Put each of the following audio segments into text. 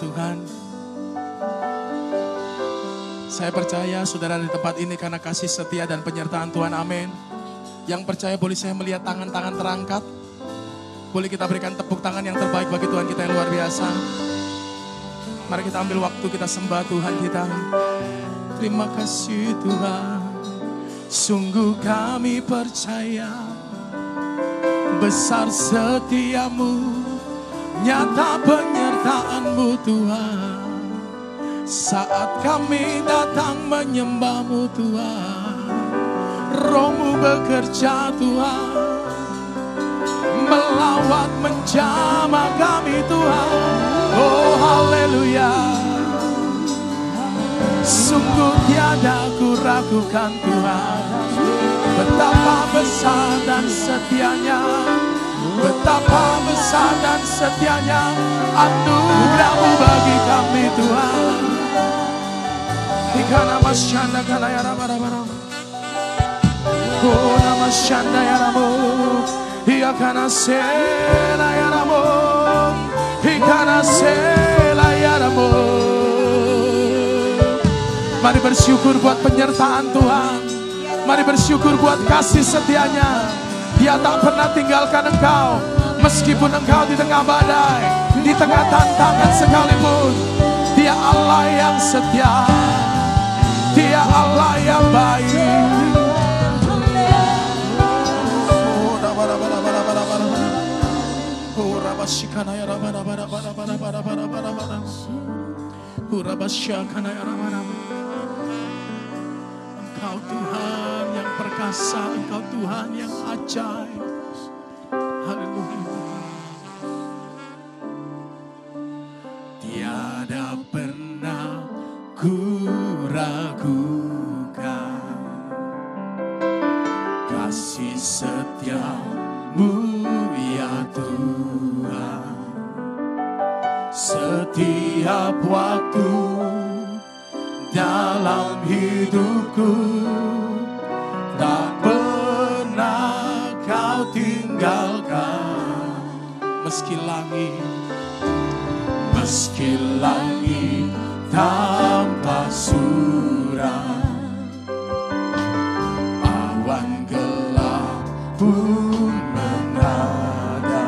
Tuhan. Saya percaya saudara di tempat ini karena kasih setia dan penyertaan Tuhan, amin. Yang percaya boleh saya melihat tangan-tangan terangkat. Boleh kita berikan tepuk tangan yang terbaik bagi Tuhan kita yang luar biasa. Mari kita ambil waktu, kita sembah Tuhan kita. Terima kasih Tuhan, sungguh kami percaya besar setiamu, nyata penyertaan-Mu Tuhan. Saat kami datang menyembah-Mu Tuhan, Roh-Mu bekerja Tuhan, melawat menjamah kami Tuhan. Oh haleluya, sungguh tiada ku ragukan Tuhan, betapa besar dan setianya, betapa besar dan setianya anugerah-Mu bagi kami Tuhan. Ika nama syanda kana ya rama-rama, oh nama syanda ya ramu, iya kana sela ya ramu, ikana sela ya ramu. Mari bersyukur buat penyertaan Tuhan. Mari bersyukur buat kasih setianya. Dia tak pernah tinggalkan engkau, meskipun engkau di tengah badai, di tengah tantangan sekalipun. Dia Allah yang setia, Dia Allah yang baik. Engkau Tuhan yang perkasa, Engkau Tuhan yang ajaib. Haleluya. Tiada pernah ku ragukan kasih setia-Mu ya Tuhan. Setiap waktu dalam hidupku tak pernah Kau tinggalkan. Meski langit tanpa surah, awan gelap pun menada,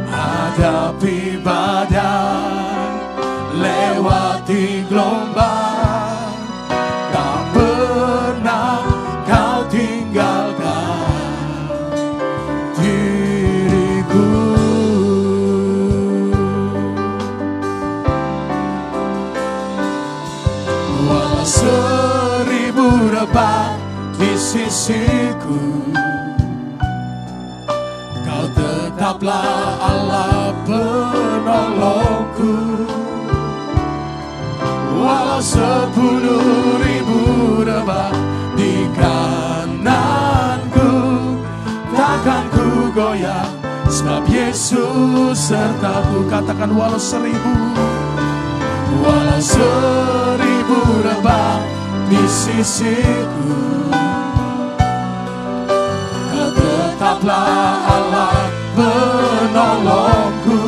hadapi badai, lewati gelombang, tak pernah Kau tinggalkan diriku. Walau 1000 rebah di sisiku, Kau tetaplah Allah penolongku. Walau 10.000 rebah di kananku, takkan ku goyah, sebab Yesus sertaku. Katakan walau 1000 rebah di sisiku, Kau tetaplah Allah penolongku.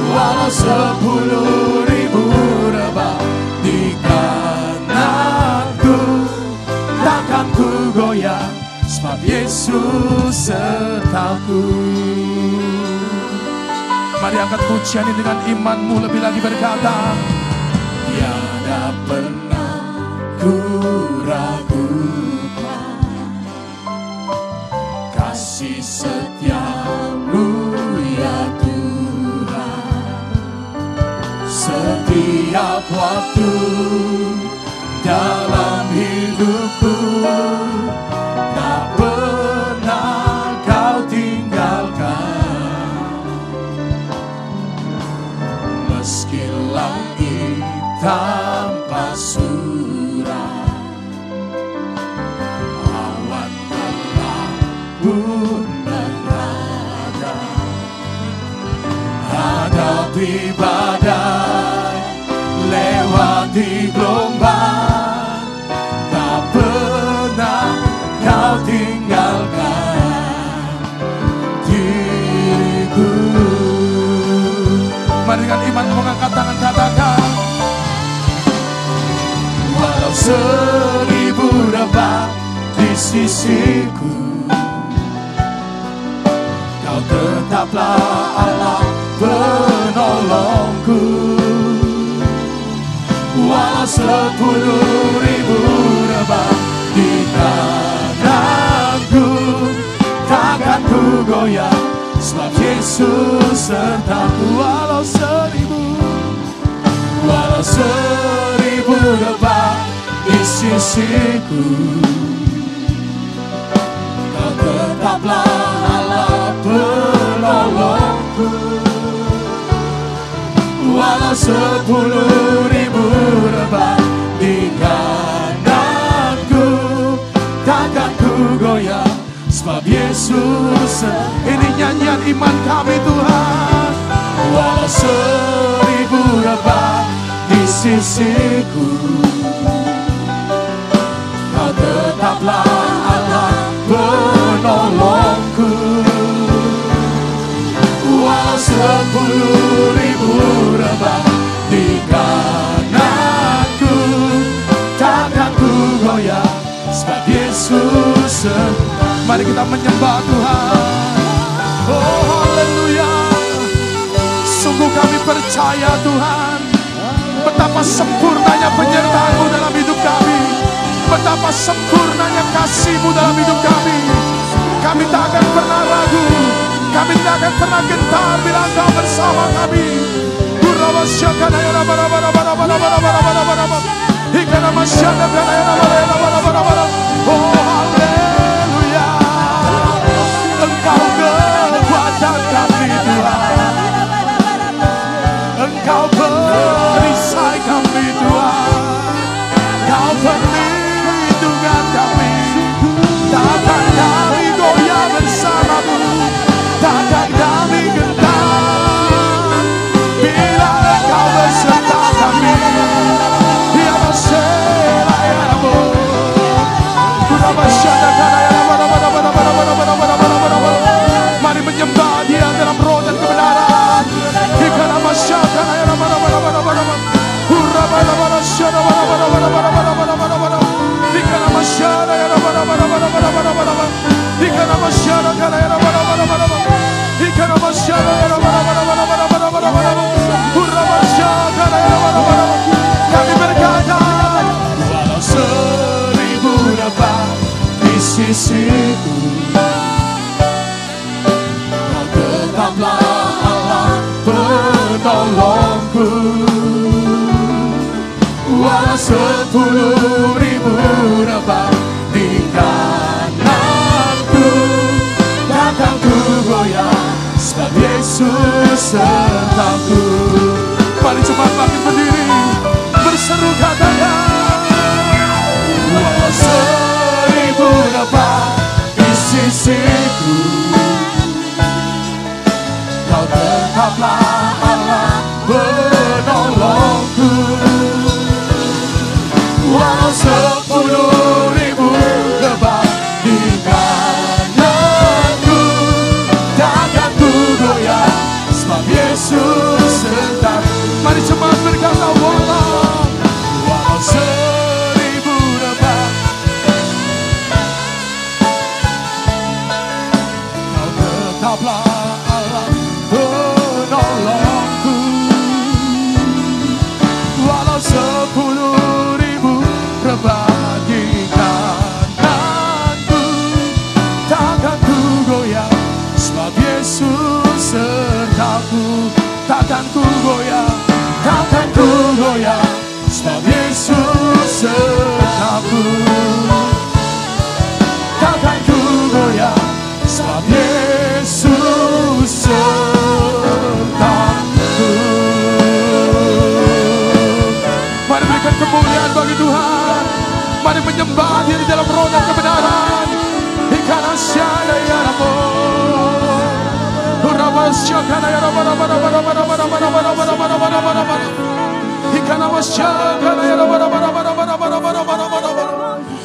Walau 10.000 rebah di kananku, takkan ku goyah, sebab Yesus sertaku. Mari angkat pujian ini dengan imanmu, lebih lagi berkata, tiada pernah ku ragukan kasih setia-Mu ya Tuhan. Setiap waktu dalam hidupku tak pernah Kau tinggalkan. Meski langit tanpa surah, awan gelap pun menada, hadapi badai, lewati gelombang, tak pernah Kau tinggalkan diriku. 1000 rebah di sisiku, Kau tetaplah Allah penolongku. Walau 10.000 rebah di tanganku, takkan ku goyah, sebab Yesus sertaku. Walau 1000 rebah di sisiku, Kau tetaplah Allah penolongku. Walau 10.000 rebah di kananku, takkan ku goyah, sebab Yesus. Ini nyanyian iman kami Tuhan. Walau 1000 rebah di sisiku, Kau tetaplah Allah penolongku. Walau 10.000 rebah di kananku, takkan ku goyah, sebab Yesus. Mari kita menyembah Tuhan. Oh haleluya. Sungguh kami percaya Tuhan, betapa sempurnanya penyertaan-Mu dalam hidup kami, betapa sempurnanya kasih-Mu dalam hidup kami. Kami tak akan pernah ragu, kami tak akan pernah gentar bila Engkau bersama kami. Oh haleluya. Engkau kekuatan kami Tuhan, Engkau perisai kami Tuhan, Kau perlindungan kami. Takkan kami goyah bersama-Mu, takkan kami gentar bila Engkau beserta kami. Ya Masela ya Rabo, mari menyembah Dia dalam roh dan kebenaran. Kami berkata, walau 1000 rebah di sisiku, Kau tetaplah Allah penolongku. Walau 10.000 rebah di kananku, takkan ku goyah, sebab Yesus sertaku. Mari cepat bangkit berdiri, berseru katakan, walau 1000 rebah di sisiku, Kau tetaplah Allah penolongku. Walau 10.000 rebah di kananku, takkan ku goyah, sebab Yesus sertaku. Mari cepat berkata, walau 1000 rebah, Kau tetaplah Allah penolongku. Walau 10.000 rebah di kananku, takkan ku goyah, sebab Yesus sertaku. Takkan ku goyah, takkan ku goyah, sebab Yesus sertaku. Takkan ku goyah, sebab Yesus sertaku. Mari berikan kemuliaan bagi Tuhan. Mari menyembah Dia di dalam roh dan kebenaran. Ikana syada ya Rabbo, Uraba syakana ya Rabbo, Ikana syakana ya Rabbo.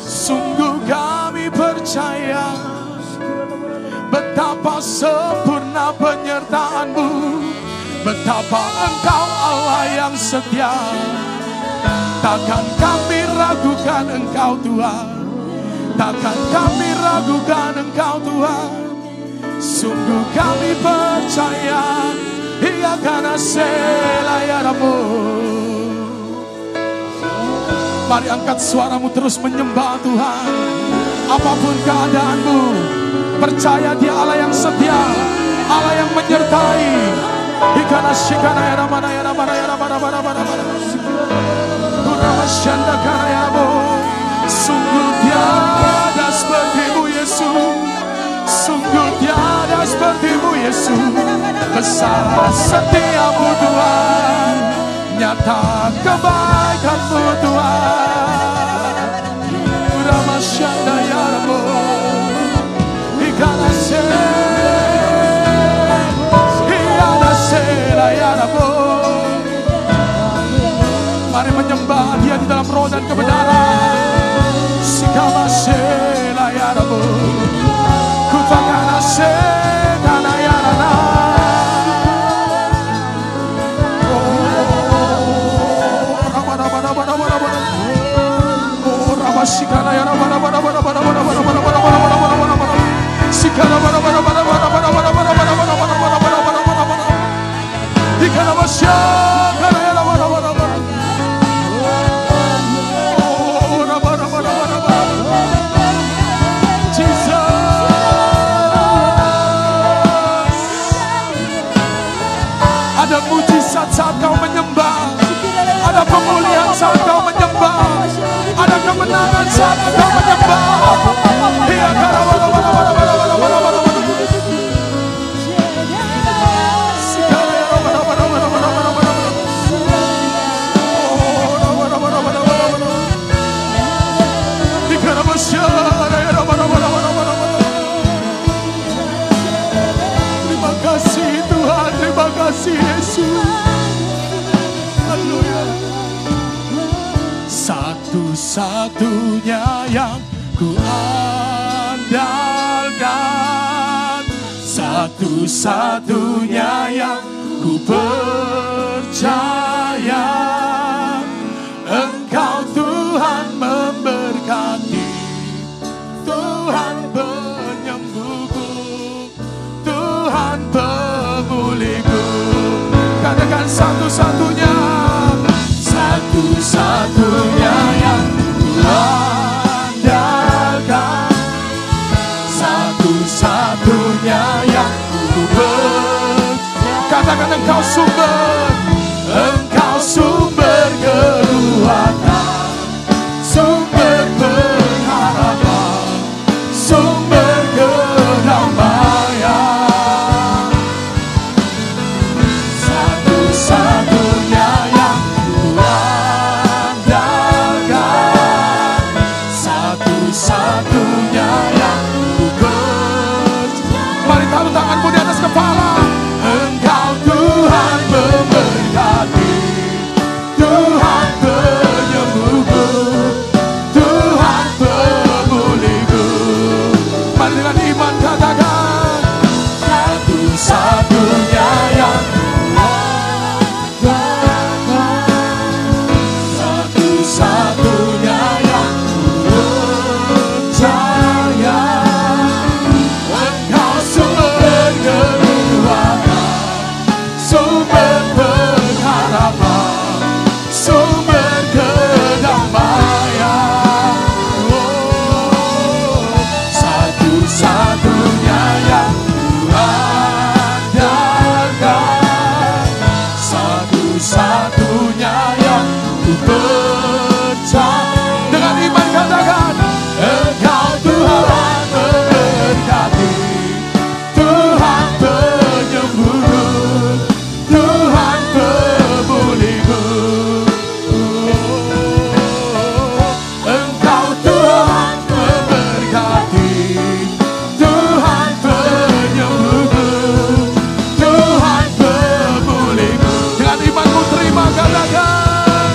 Sungguh kami percaya betapa sempurna penyertaan-Mu, betapa Engkau Allah yang setia. Takkan kami ragukan Engkau Tuhan, takkan kami ragukan Engkau Tuhan. Sungguh kami percaya Ia karena selayaramu. Mari angkat suaramu terus menyembah Tuhan. Apapun keadaanmu, percaya Dia Allah yang setia, Allah yang menyertai. Ikana shikana ya ramana ya ramana ya ramana ramana ramana. Kurama shanda kana ya rabu. Sungguh tiada sepertimu Yesus, sungguh tiada sepertimu Yesus. Besar setiamu Tuhan, nyata kebaikanmu Tuhan. Kurama shanda ya rabu. Ikana mari menyembah Dia di dalam roh dan kebenaran. Sikama selayaramu, kufakana sekana yarana. Oh, rabasikana yarana. Sikana ada mujizat saat kau menyembah, ada pemulihan saat kau menyembah, ada kemenangan saat kau menyembah. Terima kasih Tuhan, terima kasih Yesus. Haleluya. Satu-satunya yang ku andalkan, satu-satunya yang ku percaya, Engkau Tuhan memberkati, Tuhan penyembuhku, Tuhan pemulihku. Katakan satu-satunya, satu-satunya yang ku andalkan, satu-satunya yang ku percaya. Katakan Engkau sumber, Engkau sumber kekuatan, sumber pengharapan, sumber kedamaian. Satu-satunya yang ku andalkan, satu-satunya yang ku percaya. Mari taruh tanganmu di atas kepala. Engkau Tuhan memberkati, Tuhan penyembuhku, Tuhan pemulihku. Mari dengan iman katakan, satu-satunya yang ku andalkan, satu-satunya yang ku percaya, Engkau sumber kekuatan, sumber pengharapan, sumber kedamaian. Oh, satu-satunya yang ku andalkan, satu-satunya yang ku percaya. Dengan iman katakan, Engkau Tuhan memberkati, Tuhan penyembuhku, Tuhan pemulihku. Engkau Tuhan memberkati, Tuhan penyembuhku, Tuhan pemulihku. Dengan imanmu terima katakan,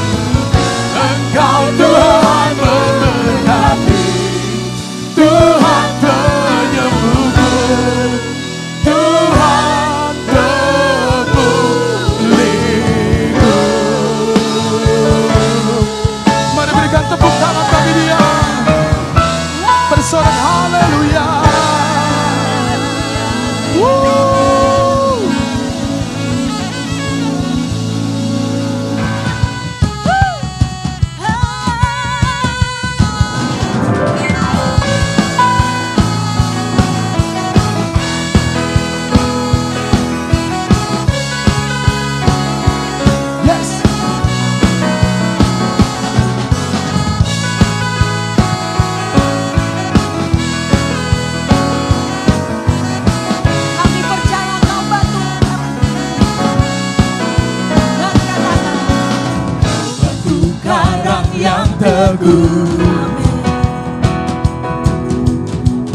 teguh.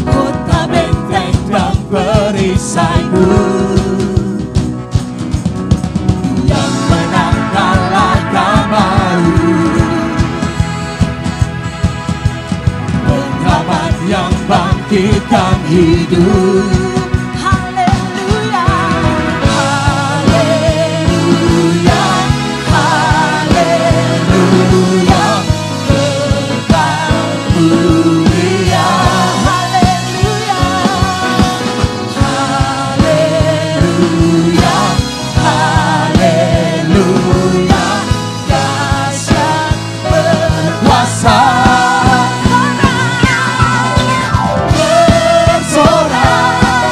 Kota benteng dan perisaiku, yang menang kalahkan malu, pengamat yang bangkitkan hidup. Bersorak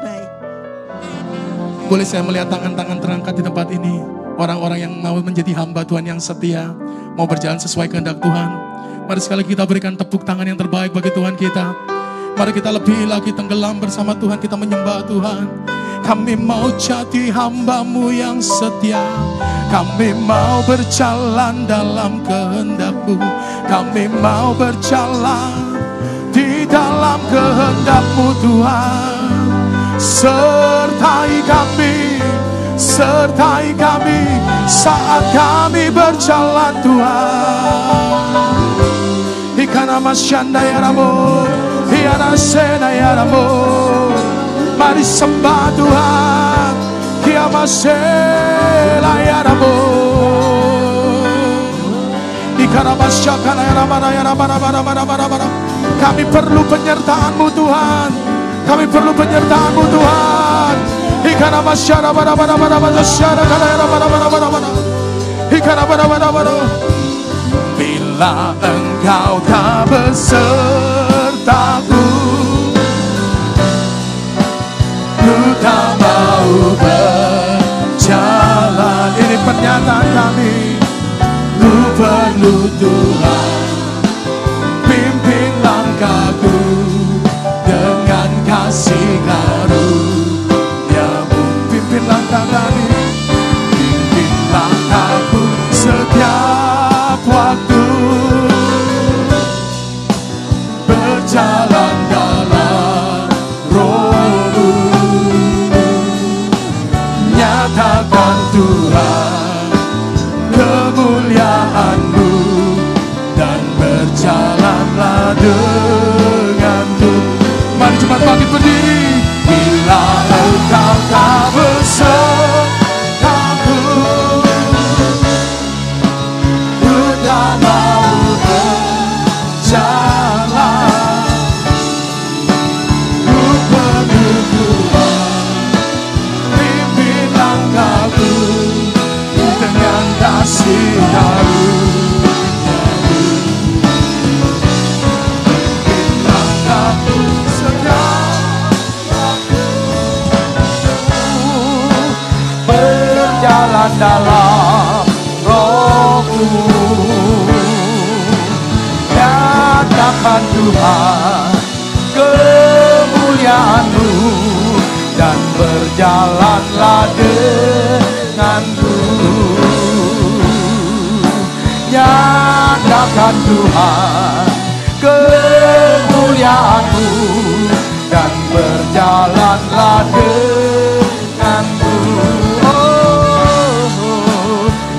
baik. Boleh saya melihat tangan-tangan terangkat di tempat ini. Orang-orang yang mau menjadi hamba Tuhan yang setia, mau berjalan sesuai kehendak Tuhan. Mari sekali kita berikan tepuk tangan yang terbaik bagi Tuhan kita. Mari kita lebih lagi tenggelam bersama Tuhan, kita menyembah Tuhan. Kami mau jadi hamba-Mu yang setia. Kami mau berjalan dalam kehendak-Mu. Kami mau berjalan di dalam kehendak-Mu Tuhan. Sertai kami saat kami berjalan Tuhan. Ikana masyanda ya Ramo, Iana sena ya Ramo. Mari sembah Tuhan, Kiamasela ya Ramo. Ikana masyakana ya Ramana ya Ramana. Kami perlu penyertaan-Mu Tuhan. Kami perlu penyertaan-Mu Tuhan. Ikana masyara bara syara kana ya bara. Ikana bara. Bila Engkau tak besertaku, ku tak mau berjalan. Ini pernyataan kami. Ku perlu Tuhan, pimpin langkahku dengan kasih karunia-Mu. Pimpin langkah kami, pimpin langkahku setiap waktu. Berjalan dalam Roh-Mu, nyatakan Tuhan kemuliaan-Mu, dan berjalanlah dengan-Mu. Mari cepat bangkit berdiri. Bila Engkau tak besertaku, ku tak mau berjalan. Ku perlu Tuhan, pimpin langkahku dengan kasih karunia-Mu. Pimpin langkahku berjalan dalam Roh-Mu, nyatakan Tuhan kemuliaan-Mu, dan berjalanlah dengan-Mu. Nyatakan Tuhan kemuliaan-Mu, dan berjalanlah dengan-Mu.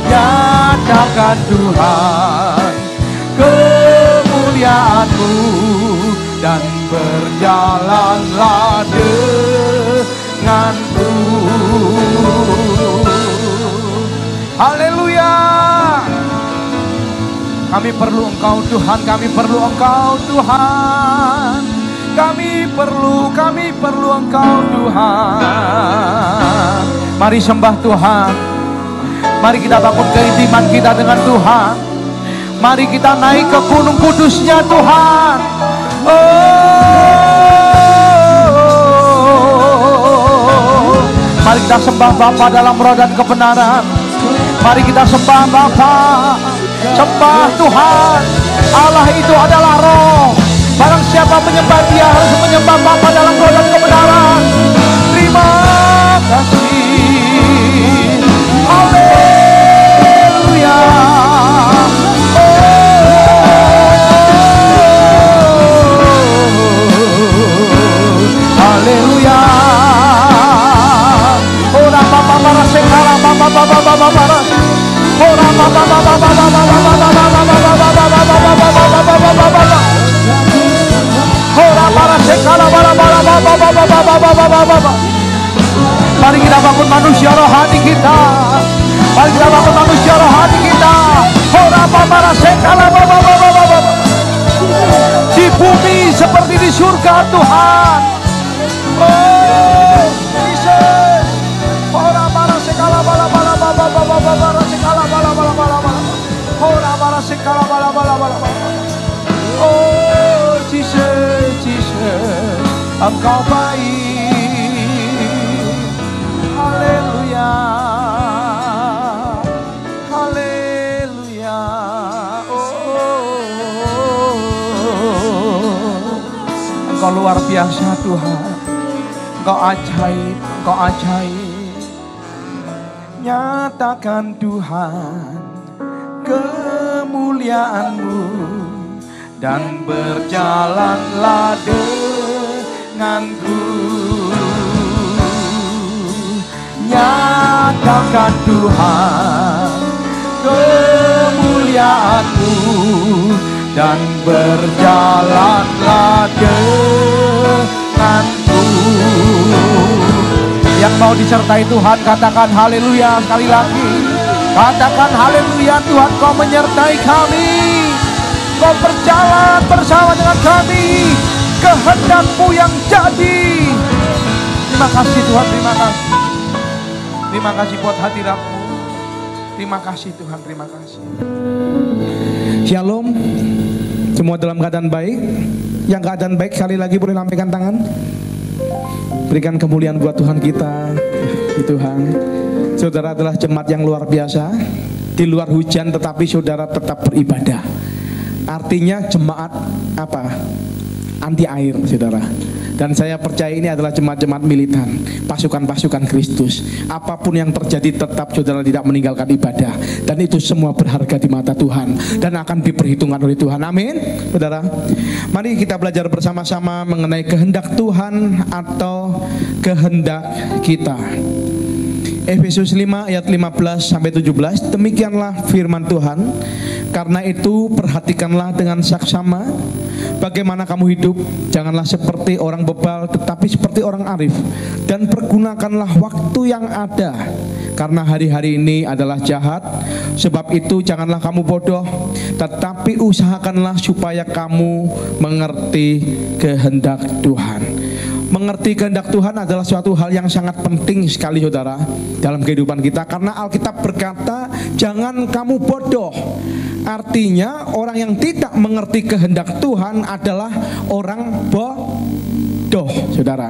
Nyatakan Tuhan kemuliaan-Mu, dan berjalanlah dengan-Mu. Haleluya. Kami perlu Engkau Tuhan, kami perlu Engkau Tuhan. Kami perlu Engkau Tuhan. Mari sembah Tuhan. Mari kita bangun keintiman kita dengan Tuhan. Mari kita naik ke gunung kudusnya Tuhan. Mari kita sembah Bapa dalam roh dan kebenaran. Mari kita sembah Bapa, sembah Tuhan. Allah itu adalah roh. Barang siapa menyembah Dia harus menyembah Bapa dalam roh dan kebenaran. Terima kasih. Haleluya. Haleluya. Ora Bapa para sekala Bapa para. Ora Bapa Ora para sekala Bapa. Mari kita bangun manusia rohani kita. Mari kita bangun manusia rohani kita. Ora para sekala Bapa. Di bumi seperti di surga Tuhan. Oh, Jesus. Ora para sekala Bapa. Oh Jesus, Engkau baik. luar biasa Tuhan. Engkau ajaib, Engkau ajaib. Nyatakan Tuhan kemuliaan-Mu dan berjalanlah denganku. Nyatakan Tuhan kemuliaan-Mu dan berjalanlah denganku. Yang mau disertai Tuhan katakan haleluya sekali lagi. Katakan haleluya, Tuhan Kau menyertai kami. Kau berjalan bersama dengan kami. Kehendak-Mu yang jadi. Terima kasih Tuhan, terima kasih. Terima kasih buat hadirat-Mu. Terima kasih Tuhan, terima kasih. Shalom. Semua dalam keadaan baik. Yang keadaan baik sekali lagi boleh lambaikan tangan. Berikan kemuliaan buat Tuhan kita. Tuhan, saudara adalah jemaat yang luar biasa. Di luar hujan tetapi saudara tetap beribadah. Artinya jemaat apa? Anti air, saudara. Dan saya percaya ini adalah jemaat-jemaat militan, pasukan-pasukan Kristus. Apapun yang terjadi tetap saudara tidak meninggalkan ibadah. Dan itu semua berharga di mata Tuhan dan akan diperhitungkan oleh Tuhan. Amin. Saudara, mari kita belajar bersama-sama mengenai kehendak Tuhan atau kehendak kita. Efesus 5 ayat 15 sampai 17. Demikianlah firman Tuhan. Karena itu perhatikanlah dengan saksama bagaimana kamu hidup. Janganlah seperti orang bebal, tetapi seperti orang arif. Dan pergunakanlah waktu yang ada, karena hari-hari ini adalah jahat. Sebab itu janganlah kamu bodoh, tetapi usahakanlah supaya kamu mengerti kehendak Tuhan. Mengerti kehendak Tuhan adalah suatu hal yang sangat penting sekali saudara dalam kehidupan kita. Karena Alkitab berkata jangan kamu bodoh. Artinya orang yang tidak mengerti kehendak Tuhan adalah orang bodoh saudara.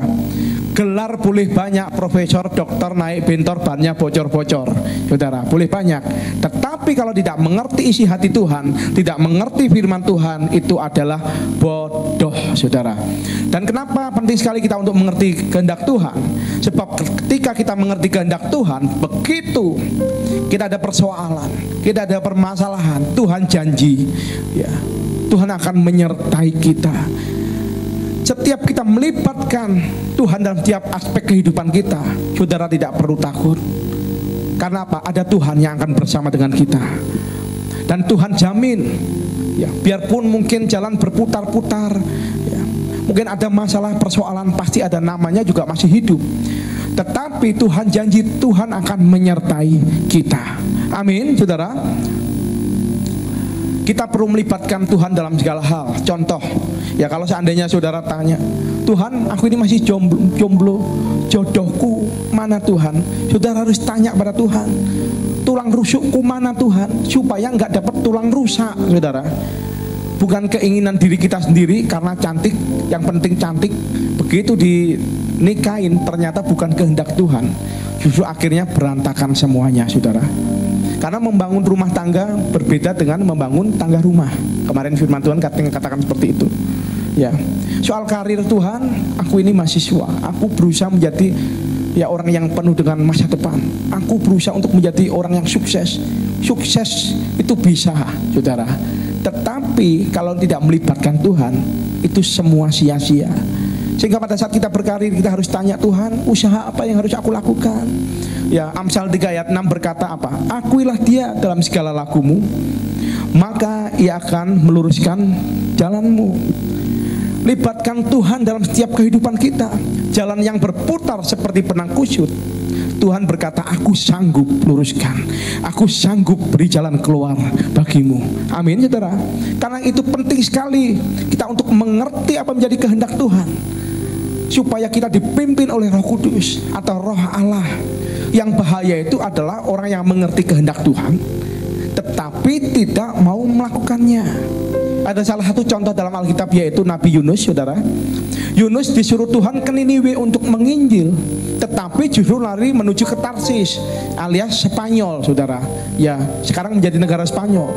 Gelar boleh banyak, profesor, dokter, naik bentor, bannya bocor-bocor saudara, boleh banyak. Tetapi kalau tidak mengerti isi hati Tuhan, tidak mengerti firman Tuhan, itu adalah bodoh saudara. Dan kenapa penting sekali kita untuk mengerti kehendak Tuhan? Sebab ketika kita mengerti kehendak Tuhan, begitu kita ada persoalan, kita ada permasalahan, Tuhan janji ya, Tuhan akan menyertai kita. Setiap kita melibatkan Tuhan dalam setiap aspek kehidupan kita, saudara tidak perlu takut. Karena apa? Ada Tuhan yang akan bersama dengan kita. Dan Tuhan jamin ya, biarpun mungkin jalan berputar-putar ya, mungkin ada masalah, persoalan, pasti ada namanya juga masih hidup. Tetapi Tuhan janji Tuhan akan menyertai kita. Amin saudara. Kita perlu melibatkan Tuhan dalam segala hal. Contoh, ya kalau seandainya saudara tanya, Tuhan aku ini masih jomblo, jodohku mana Tuhan? Saudara harus tanya pada Tuhan, tulang rusukku mana Tuhan? Supaya nggak dapat tulang rusak saudara. Bukan keinginan diri kita sendiri karena cantik, yang penting cantik. Begitu dinikahin ternyata bukan kehendak Tuhan. Justru akhirnya berantakan semuanya saudara. Karena membangun rumah tangga berbeda dengan membangun tangga rumah. Kemarin firman Tuhan katakan seperti itu. Ya, soal karir Tuhan, aku ini mahasiswa, aku berusaha menjadi ya orang yang penuh dengan masa depan. Aku berusaha untuk menjadi orang yang sukses. Sukses itu bisa, saudara. Tetapi kalau tidak melibatkan Tuhan, itu semua sia-sia. Sehingga pada saat kita berkarir, kita harus tanya Tuhan, usaha apa yang harus aku lakukan? Ya, Amsal 3 ayat 6 berkata apa? Akuilah dia dalam segala lakumu, maka ia akan meluruskan jalanmu. Libatkan Tuhan dalam setiap kehidupan kita. Jalan yang berputar seperti benang kusut, Tuhan berkata, aku sanggup luruskan, aku sanggup beri jalan keluar bagimu. Amin saudara. Karena itu penting sekali kita untuk mengerti apa menjadi kehendak Tuhan, supaya kita dipimpin oleh Roh Kudus atau Roh Allah. Yang bahaya itu adalah orang yang mengerti kehendak Tuhan tetapi tidak mau melakukannya. Ada salah satu contoh dalam Alkitab yaitu Nabi Yunus saudara. Yunus disuruh Tuhan ke Niniwe untuk menginjil, tetapi justru lari menuju ke Tarsis alias Spanyol saudara. Ya, sekarang menjadi negara Spanyol.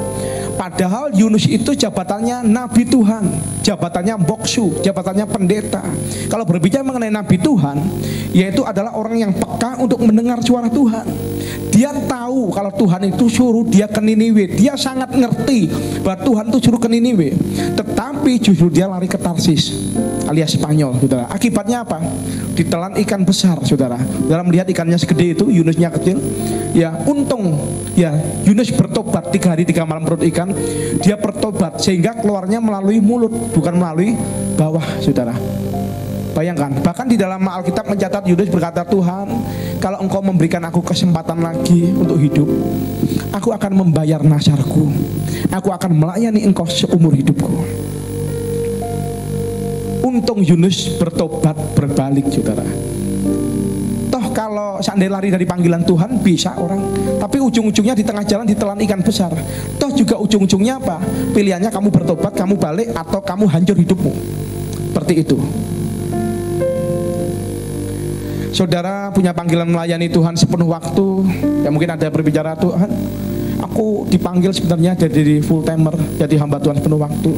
Padahal Yunus itu jabatannya nabi Tuhan, jabatannya boksu, jabatannya pendeta. Kalau berbicara mengenai nabi Tuhan, yaitu adalah orang yang peka untuk mendengar suara Tuhan. Dia tahu kalau Tuhan itu suruh dia ke Niniwe. Dia sangat ngerti bahwa Tuhan itu suruh ke Niniwe. Tetapi justru dia lari ke Tarsis alias Spanyol, saudara. Akibatnya apa? Ditelan ikan besar, saudara. Dalam melihat ikannya segede itu, Yunusnya kecil. Ya, untung ya Yunus bertobat 3 hari 3 malam perut ikan. Dia bertobat sehingga keluarnya melalui mulut, bukan melalui bawah, saudara. Bayangkan, bahkan di dalam Alkitab mencatat Yunus berkata, Tuhan, kalau engkau memberikan aku kesempatan lagi untuk hidup, aku akan membayar nasarku, aku akan melayani engkau seumur hidupku. Untung Yunus bertobat berbalik, saudara. Toh kalau seandainya lari dari panggilan Tuhan bisa orang, tapi ujung-ujungnya di tengah jalan ditelan ikan besar. Toh juga ujung-ujungnya apa? Pilihannya kamu bertobat, kamu balik, atau kamu hancur hidupmu. Seperti itu. Saudara punya panggilan melayani Tuhan sepenuh waktu. Ya mungkin ada berbicara, Tuhan, aku dipanggil sebenarnya jadi full timer, jadi hamba Tuhan sepenuh waktu.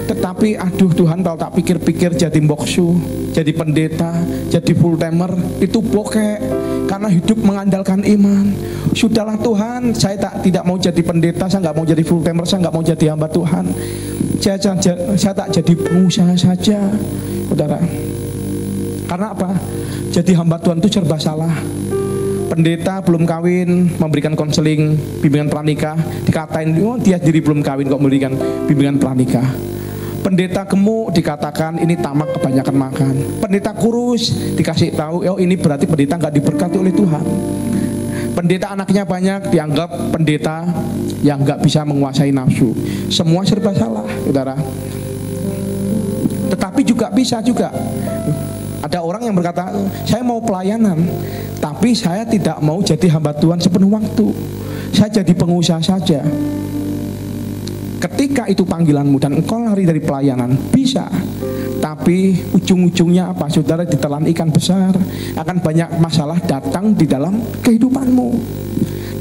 Tetapi aduh Tuhan, kalau tak pikir-pikir jadi boksu, jadi pendeta, jadi full timer itu bokek, karena hidup mengandalkan iman. Sudahlah Tuhan, saya tidak mau jadi pendeta, saya nggak mau jadi full timer, saya nggak mau jadi hamba Tuhan. Saya tak jadi pengusaha saja, saudara. Karena apa? Jadi hamba Tuhan itu serba salah. Pendeta belum kawin memberikan konseling, bimbingan pranikah, dikatain, oh dia diri belum kawin kok memberikan bimbingan pranikah. Pendeta gemuk dikatakan ini tamak kebanyakan makan. Pendeta kurus dikasih tahu, oh ini berarti pendeta nggak diberkati oleh Tuhan. Pendeta anaknya banyak dianggap pendeta yang nggak bisa menguasai nafsu. Semua serba salah, saudara. Tetapi juga bisa juga. Ada orang yang berkata, saya mau pelayanan, tapi saya tidak mau jadi hamba Tuhan sepenuh waktu. Saya jadi pengusaha saja. Ketika itu panggilanmu dan engkau lari dari pelayanan, bisa. Tapi ujung-ujungnya apa? Saudara, ditelan ikan besar. Akan banyak masalah datang di dalam kehidupanmu.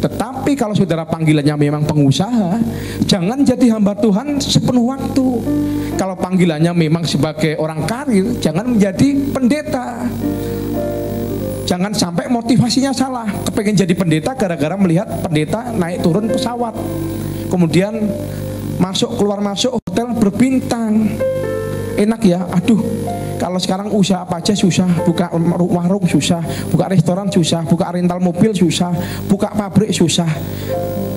Tetapi kalau saudara panggilannya memang pengusaha, jangan jadi hamba Tuhan sepenuh waktu. Kalau panggilannya memang sebagai orang karir, jangan menjadi pendeta. Jangan sampai motivasinya salah. Kepengen jadi pendeta gara-gara melihat pendeta naik turun pesawat, kemudian masuk keluar masuk hotel berbintang. Enak ya, aduh, kalau sekarang usaha apa aja susah, buka warung susah, buka restoran susah, buka rental mobil susah, buka pabrik susah.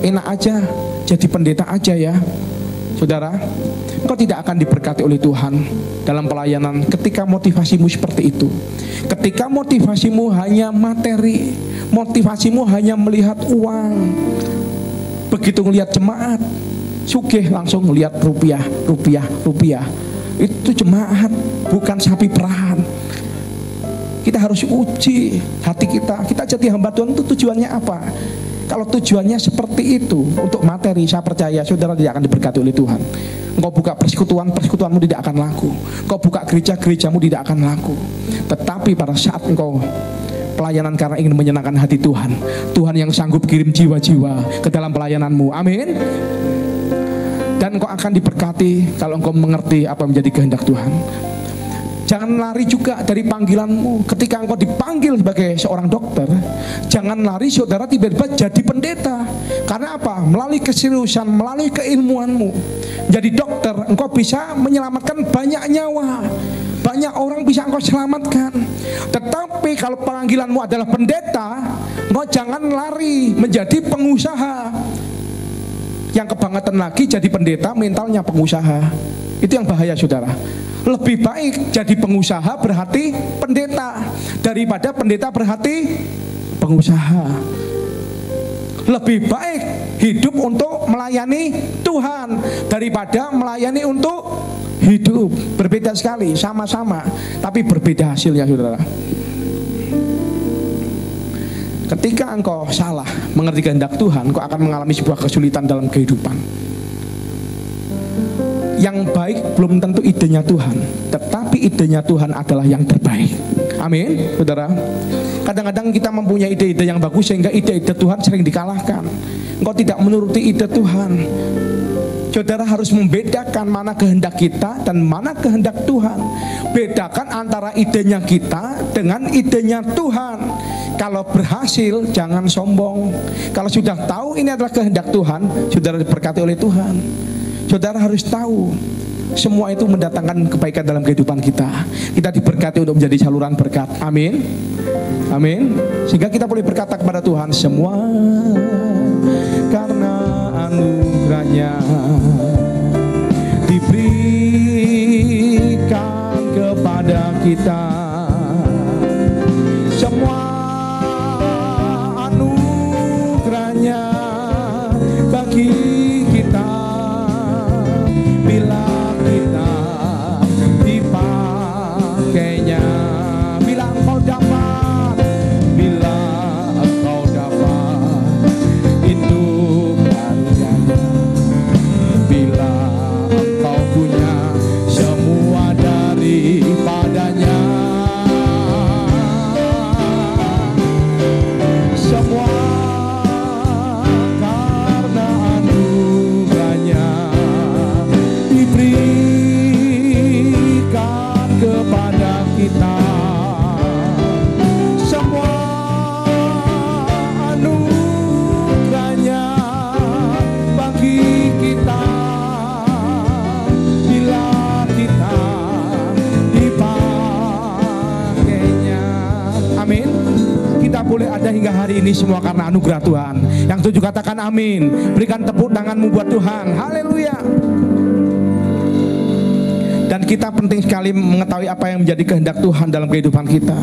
Enak aja, jadi pendeta aja ya. Saudara, engkau tidak akan diberkati oleh Tuhan dalam pelayanan ketika motivasimu seperti itu. Ketika motivasimu hanya materi, motivasimu hanya melihat uang. Begitu ngelihat jemaat sugih langsung ngelihat rupiah. Itu jemaat, bukan sapi perahan. Kita harus uji hati kita. Kita jadi hamba Tuhan itu tujuannya apa? Kalau tujuannya seperti itu untuk materi, saya percaya saudara tidak akan diberkati oleh Tuhan. Engkau buka persekutuanmu tidak akan laku. Engkau buka gerejamu tidak akan laku. Tetapi pada saat engkau pelayanan karena ingin menyenangkan hati Tuhan, Tuhan yang sanggup kirim jiwa-jiwa ke dalam pelayananmu. Amin. Dan engkau akan diberkati kalau engkau mengerti apa menjadi kehendak Tuhan. Jangan lari juga dari panggilanmu. Ketika engkau dipanggil sebagai seorang dokter, jangan lari saudara tiba-tiba jadi pendeta. Karena apa? Melalui keseriusan, melalui keilmuanmu jadi dokter, engkau bisa menyelamatkan banyak nyawa. Banyak orang bisa engkau selamatkan. Tetapi kalau panggilanmu adalah pendeta, engkau jangan lari menjadi pengusaha. Yang kebangetan lagi jadi pendeta, mentalnya pengusaha. Itu yang bahaya saudara. Lebih baik jadi pengusaha berhati pendeta daripada pendeta berhati pengusaha. Lebih baik hidup untuk melayani Tuhan daripada melayani untuk hidup. Berbeda sekali, sama-sama tapi berbeda hasilnya saudara. Ketika engkau salah mengerti kehendak Tuhan, engkau akan mengalami sebuah kesulitan dalam kehidupan. Yang baik belum tentu idenya Tuhan, tetapi idenya Tuhan adalah yang terbaik. Amin, saudara. Kadang-kadang kita mempunyai ide-ide yang bagus sehingga ide-ide Tuhan sering dikalahkan. Engkau tidak menuruti ide Tuhan. Saudara harus membedakan mana kehendak kita dan mana kehendak Tuhan. Bedakan antara idenya kita dengan idenya Tuhan. Kalau berhasil jangan sombong. Kalau sudah tahu ini adalah kehendak Tuhan, saudara diberkati oleh Tuhan. Saudara harus tahu semua itu mendatangkan kebaikan dalam kehidupan kita. Kita diberkati untuk menjadi saluran berkat. Amin. Amin. Sehingga kita boleh berkata kepada Tuhan, semua karena anugerahnya diberikan kepada kita. Semua anugerahnya bagi kita bila kita dipakainya. Bila engkau dapat, bila engkau dapat itu karunia. Bila engkau punya semua daripadanya, semua karena anugerahnya diberikan kepada kita. Semua anugerahnya bagi kita bila kita dipakainya. Amin. Kita boleh ada hingga hari ini semua karena anugerah Tuhan. Yang setuju katakan amin. Berikan tepuk tanganmu buat Tuhan. Haleluya. Dan kita penting sekali mengetahui apa yang menjadi kehendak Tuhan dalam kehidupan kita.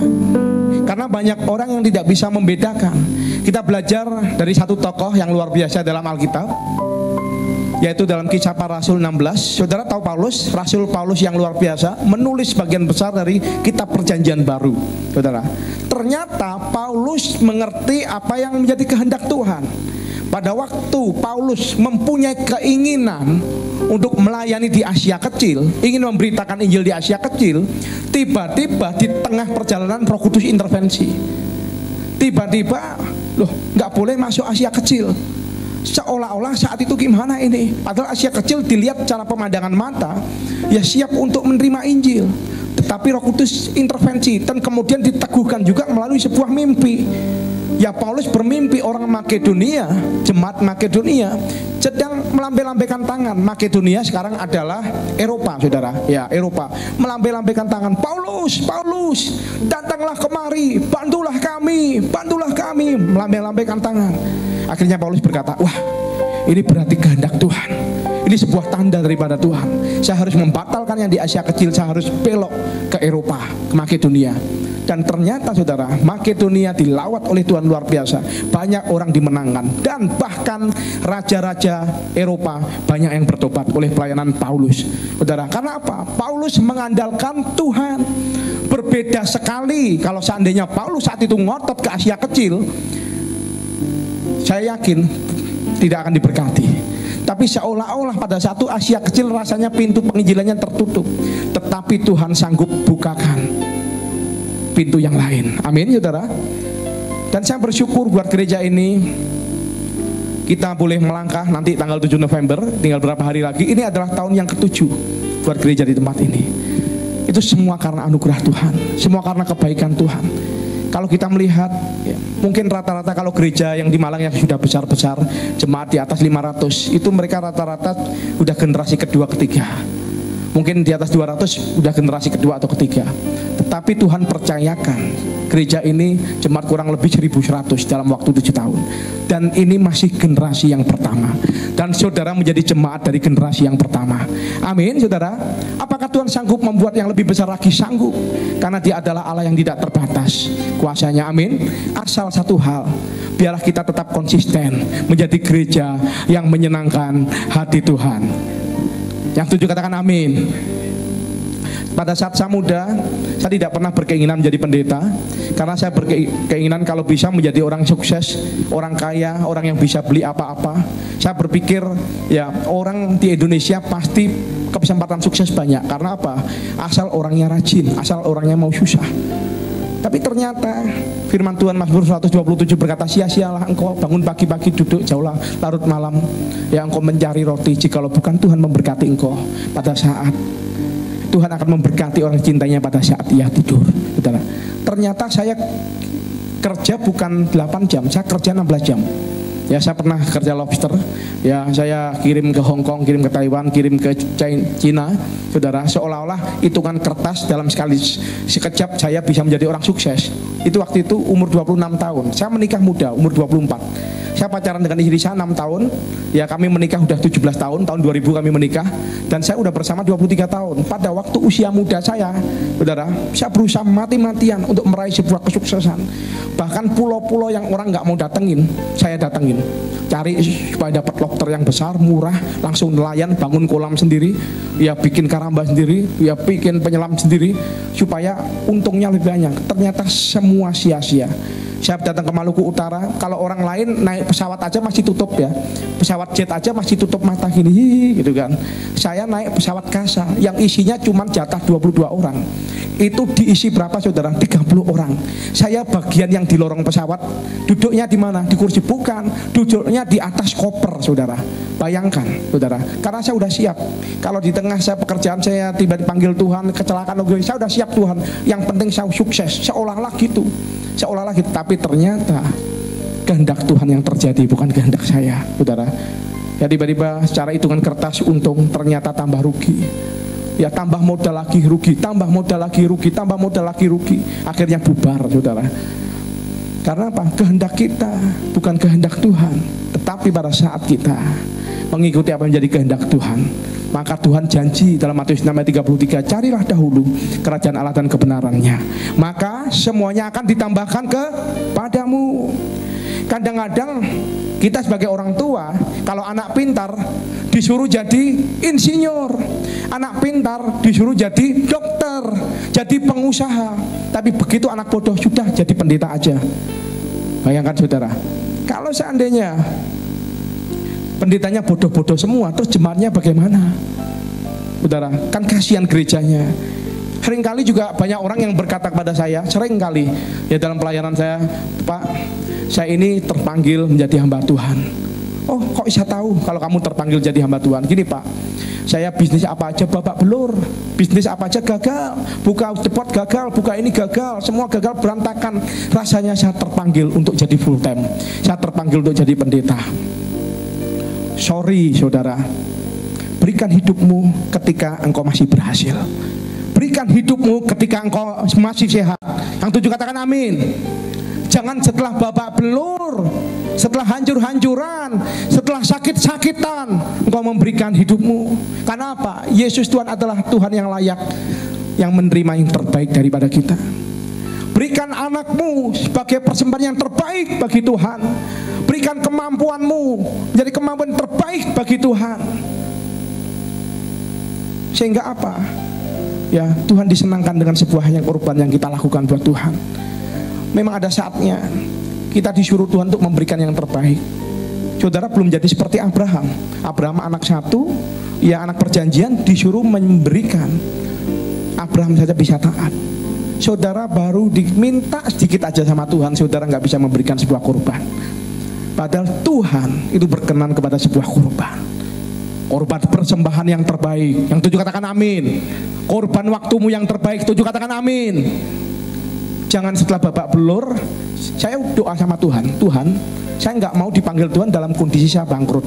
Karena banyak orang yang tidak bisa membedakan. Kita belajar dari satu tokoh yang luar biasa dalam Alkitab, yaitu dalam Kisah Para Rasul 16. Saudara tahu Paulus, Rasul Paulus yang luar biasa, menulis bagian besar dari kitab Perjanjian Baru. Saudara, ternyata Paulus mengerti apa yang menjadi kehendak Tuhan. Pada waktu Paulus mempunyai keinginan untuk melayani di Asia Kecil, ingin memberitakan Injil di Asia Kecil, tiba-tiba di tengah perjalanan Roh Kudus intervensi. Tiba-tiba, loh, nggak boleh masuk Asia Kecil. Seolah-olah saat itu gimana ini? Padahal Asia Kecil dilihat secara pemandangan mata, ya siap untuk menerima Injil. Tetapi Roh Kudus intervensi dan kemudian diteguhkan juga melalui sebuah mimpi. Ya Paulus bermimpi orang Makedonia, jemaat Makedonia sedang melambai-lambaikan tangan. Makedonia sekarang adalah Eropa, saudara. Ya, Eropa. Melambai-lambaikan tangan. Paulus, Paulus, datanglah kemari, bantulah kami, bantulah kami. Melambai-lambaikan tangan. Akhirnya Paulus berkata, wah, ini berarti kehendak Tuhan. Ini sebuah tanda daripada Tuhan. Saya harus membatalkan yang di Asia Kecil, saya harus belok ke Eropa, ke Makedonia. Dan ternyata saudara, Makedonia dilawat oleh Tuhan luar biasa. Banyak orang dimenangkan. Dan bahkan raja-raja Eropa banyak yang bertobat oleh pelayanan Paulus. Saudara, karena apa? Paulus mengandalkan Tuhan. Berbeda sekali kalau seandainya Paulus saat itu ngotot ke Asia Kecil, saya yakin tidak akan diberkati. Tapi seolah-olah pada satu Asia Kecil rasanya pintu penginjilannya tertutup. Tetapi Tuhan sanggup bukakan pintu yang lain. Amin, saudara. Dan saya bersyukur buat gereja ini. Kita boleh melangkah nanti tanggal 7 November, tinggal berapa hari lagi. Ini adalah tahun yang ke-7 buat gereja di tempat ini. Itu semua karena anugerah Tuhan, semua karena kebaikan Tuhan. Kalau kita melihat, ya, mungkin rata-rata kalau gereja yang di Malang yang sudah besar-besar, jemaat di atas 500, itu mereka rata-rata udah generasi kedua ketiga. Mungkin di atas 200 udah generasi kedua atau ketiga. Tetapi Tuhan percayakan gereja ini jemaat kurang lebih 1100 dalam waktu 7 tahun. Dan ini masih generasi yang pertama. Dan saudara menjadi jemaat dari generasi yang pertama. Amin, saudara. Apakah Tuhan sanggup membuat yang lebih besar lagi? Sanggup. Karena Dia adalah Allah yang tidak terbatas kuasanya. Amin. Asal satu hal, biarlah kita tetap konsisten menjadi gereja yang menyenangkan hati Tuhan. Yang setuju katakan amin. Pada saat saya muda, saya tidak pernah berkeinginan menjadi pendeta. Karena saya berkeinginan kalau bisa menjadi orang sukses, orang kaya, orang yang bisa beli apa-apa. Saya berpikir ya orang di Indonesia pasti kesempatan sukses banyak. Karena apa? Asal orangnya rajin, asal orangnya mau susah. Tapi ternyata firman Tuhan Mazmur 127 berkata, sia-sialah engkau bangun pagi-pagi, duduk jauh larut malam, ya engkau mencari roti, jikalau bukan Tuhan memberkati engkau pada saat Tuhan akan memberkati orang cintanya pada saat ia tidur. Saudara, ternyata saya kerja bukan 8 jam, saya kerja 16 jam. Ya, saya pernah kerja lobster. Ya, saya kirim ke Hong Kong, kirim ke Taiwan, kirim ke China. Saudara, seolah-olah hitungan kertas dalam sekejap saya bisa menjadi orang sukses. Itu waktu itu umur 26 tahun. Saya menikah muda, umur 24. Saya pacaran dengan istri saya 6 tahun. Ya, kami menikah udah 17 tahun. Tahun 2000 kami menikah. Dan saya udah bersama 23 tahun. Pada waktu usia muda saya, saudara, saya berusaha mati-matian untuk meraih sebuah kesuksesan. Bahkan pulau-pulau yang orang nggak mau datengin, saya datengin. Cari supaya dapat lobster yang besar, murah, langsung nelayan, bangun kolam sendiri, ya bikin karamba sendiri, ya bikin penyelam sendiri, supaya untungnya lebih banyak. Ternyata semua sia-sia. Saya datang ke Maluku Utara, kalau orang lain naik pesawat aja masih tutup ya, pesawat jet aja masih tutup mata gini gitu kan. Saya naik pesawat kasa yang isinya cuma jatah 22 orang. Itu diisi berapa saudara? 30 orang. Saya bagian yang di lorong pesawat. Duduknya di mana? Di kursi? Bukan, duduknya di atas koper saudara. Bayangkan saudara, karena saya udah siap. Kalau di tengah saya pekerjaan saya tiba dipanggil Tuhan, kecelakaan, saya udah siap Tuhan. Yang penting saya sukses, seolah-olah gitu. Seolah-olah gitu, tapi ternyata kehendak Tuhan yang terjadi, bukan kehendak saya, saudara. Ya, tiba-tiba secara hitungan kertas untung, ternyata tambah rugi. Ya, tambah modal lagi rugi, tambah modal lagi rugi, tambah modal lagi rugi. Akhirnya bubar, saudara. Karena apa? Kehendak kita bukan kehendak Tuhan. Tetapi pada saat kita mengikuti apa yang menjadi kehendak Tuhan, maka Tuhan janji dalam Matius 6 ayat 33, carilah dahulu kerajaan Allah dan kebenarannya, maka semuanya akan ditambahkan kepadamu. Kadang-kadang kita sebagai orang tua, kalau anak pintar disuruh jadi insinyur, anak pintar disuruh jadi dokter, jadi pengusaha. Tapi begitu anak bodoh, sudah jadi pendeta aja. Bayangkan saudara, kalau seandainya pendetanya bodoh-bodoh semua, terus jemaatnya bagaimana? Saudara, kan kasihan gerejanya. Seringkali juga banyak orang yang berkata kepada saya, seringkali ya dalam pelayanan saya, Pak, saya ini terpanggil menjadi hamba Tuhan. Oh, kok bisa tahu kalau kamu terpanggil jadi hamba Tuhan? Gini Pak, saya bisnis apa aja babak belur, bisnis apa aja gagal, buka depot gagal, buka ini gagal, semua gagal berantakan. Rasanya saya terpanggil untuk jadi full time, saya terpanggil untuk jadi pendeta. Sorry saudara, berikan hidupmu ketika engkau masih berhasil. Berikan hidupmu ketika engkau masih sehat. Yang 7 katakan amin. Jangan setelah babak belur, setelah hancur-hancuran, setelah sakit-sakitan engkau memberikan hidupmu. Karena apa? Yesus Tuhan adalah Tuhan yang layak, yang menerima yang terbaik daripada kita. Berikan anakmu sebagai persembahan yang terbaik bagi Tuhan. Berikan kemampuanmu menjadi kemampuan terbaik bagi Tuhan. Sehingga apa? Ya, Tuhan disenangkan dengan sebuah yang korban yang kita lakukan buat Tuhan. Memang ada saatnya kita disuruh Tuhan untuk memberikan yang terbaik. Saudara belum jadi seperti Abraham. Abraham anak satu, ya anak perjanjian, disuruh memberikan. Abraham saja bisa taat. Saudara baru diminta sedikit aja sama Tuhan, saudara nggak bisa memberikan sebuah korban. Padahal Tuhan itu berkenan kepada sebuah korban. Korban persembahan yang terbaik. Yang 7 katakan amin. Korban waktumu yang terbaik. 7 katakan amin. Jangan setelah babak belur, saya doa sama Tuhan. Tuhan, saya nggak mau dipanggil Tuhan dalam kondisi saya bangkrut.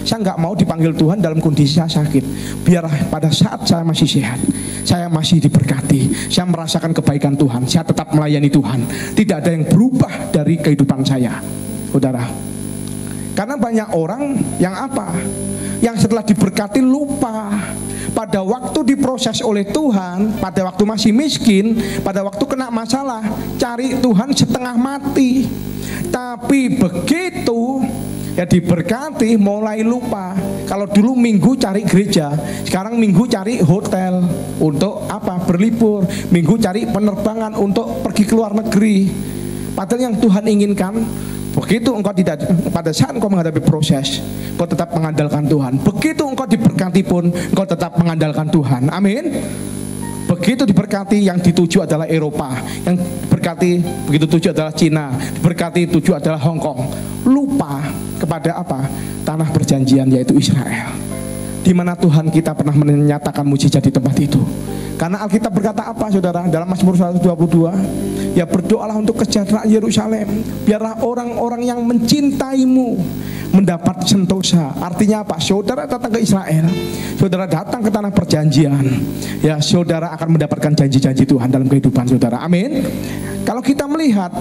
Saya nggak mau dipanggil Tuhan dalam kondisi saya sakit. Biar pada saat saya masih sehat, saya masih diberkati, saya merasakan kebaikan Tuhan, saya tetap melayani Tuhan. Tidak ada yang berubah dari kehidupan saya, saudara. Karena banyak orang yang apa? Yang setelah diberkati lupa. Pada waktu diproses oleh Tuhan, pada waktu masih miskin, pada waktu kena masalah, cari Tuhan setengah mati. Tapi begitu ya diberkati, mulai lupa. Kalau dulu minggu cari gereja, sekarang minggu cari hotel untuk apa? Berlibur. Minggu cari penerbangan untuk pergi ke luar negeri. Padahal yang Tuhan inginkan, begitu engkau tidak, pada saat engkau menghadapi proses, engkau tetap mengandalkan Tuhan. Begitu engkau diberkati pun, engkau tetap mengandalkan Tuhan. Amin. Begitu diberkati, yang dituju adalah Eropa, yang berkati begitu tuju adalah Cina, diberkati tuju adalah Hong Kong. Lupa kepada apa? Tanah perjanjian, yaitu Israel, di mana Tuhan kita pernah menyatakan mujizat di tempat itu. Karena Alkitab berkata apa, saudara? Dalam Mazmur 122, ya berdoalah untuk kesejahteraan Yerusalem, biarlah orang-orang yang mencintaimu mendapat sentosa. Artinya apa? Saudara datang ke Israel, saudara datang ke tanah perjanjian, ya saudara akan mendapatkan janji-janji Tuhan dalam kehidupan saudara. Amin. Kalau kita melihat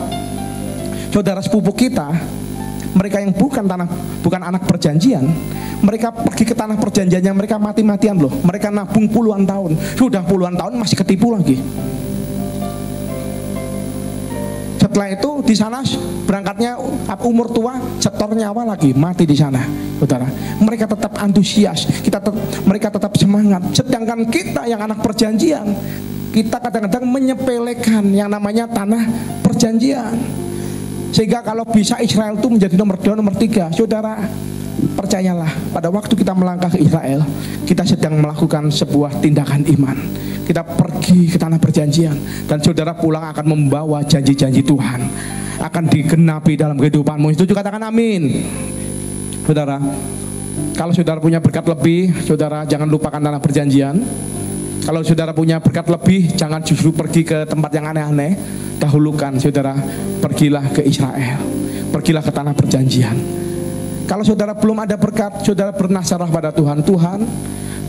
saudara sepupu kita, mereka yang bukan anak perjanjian, mereka pergi ke tanah perjanjiannya, mereka mati-matian loh. Mereka nabung puluhan tahun, sudah puluhan tahun masih ketipu lagi. Setelah itu di sana berangkatnya umur tua, setor nyawa lagi, mati di sana, saudara. Mereka tetap antusias, mereka tetap semangat. Sedangkan kita yang anak perjanjian, kita kadang-kadang menyepelekan yang namanya tanah perjanjian. Sehingga kalau bisa Israel itu menjadi nomor 2, nomor 3, saudara. Percayalah, pada waktu kita melangkah ke Israel, kita sedang melakukan sebuah tindakan iman. Kita pergi ke tanah perjanjian, dan saudara pulang akan membawa janji-janji Tuhan, akan digenapi dalam kehidupanmu. Itu juga katakan amin. Saudara, kalau saudara punya berkat lebih, saudara jangan lupakan tanah perjanjian. Kalau saudara punya berkat lebih, jangan justru pergi ke tempat yang aneh-aneh. Dahulukan saudara, pergilah ke Israel, pergilah ke tanah perjanjian. Kalau saudara belum ada berkat, saudara bernasarah pada Tuhan. Tuhan,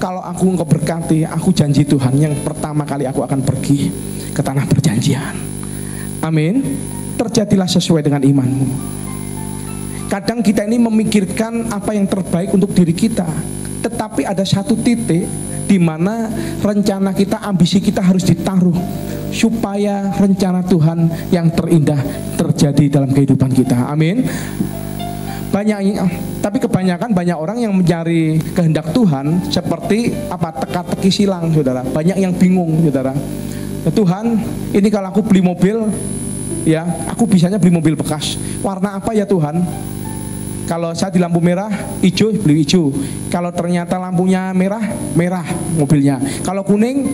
kalau aku Engkau berkati, aku janji Tuhan, yang pertama kali aku akan pergi ke tanah perjanjian. Amin. Terjadilah sesuai dengan imanmu. Kadang kita ini memikirkan apa yang terbaik untuk diri kita, tetapi ada satu titik di mana rencana kita, ambisi kita harus ditaruh supaya rencana Tuhan yang terindah terjadi dalam kehidupan kita. Amin. Tapi kebanyakan banyak orang yang mencari kehendak Tuhan seperti apa, teka-teki silang, saudara. Banyak yang bingung, saudara. Ya, Tuhan, ini kalau aku beli mobil, ya aku bisanya beli mobil bekas. Warna apa ya Tuhan? Kalau saya di lampu merah, hijau, beli hijau. Kalau ternyata lampunya merah, merah mobilnya. Kalau kuning,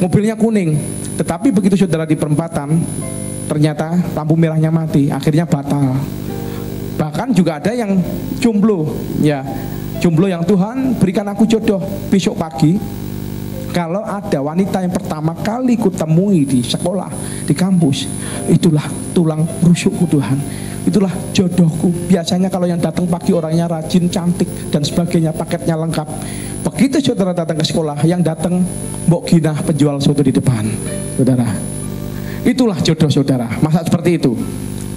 mobilnya kuning. Tetapi begitu saudara di perempatan, ternyata lampu merahnya mati, akhirnya batal. Bahkan juga ada yang jomblo, ya jomblo yang Tuhan berikan aku jodoh besok pagi. Kalau ada wanita yang pertama kali kutemui di sekolah, di kampus, itulah tulang rusukku Tuhan, itulah jodohku. Biasanya kalau yang datang pagi orangnya rajin, cantik dan sebagainya, paketnya lengkap. Begitu saudara datang ke sekolah, yang datang Mbok Gina penjual soto di depan, saudara. Itulah jodoh saudara. Masa seperti itu?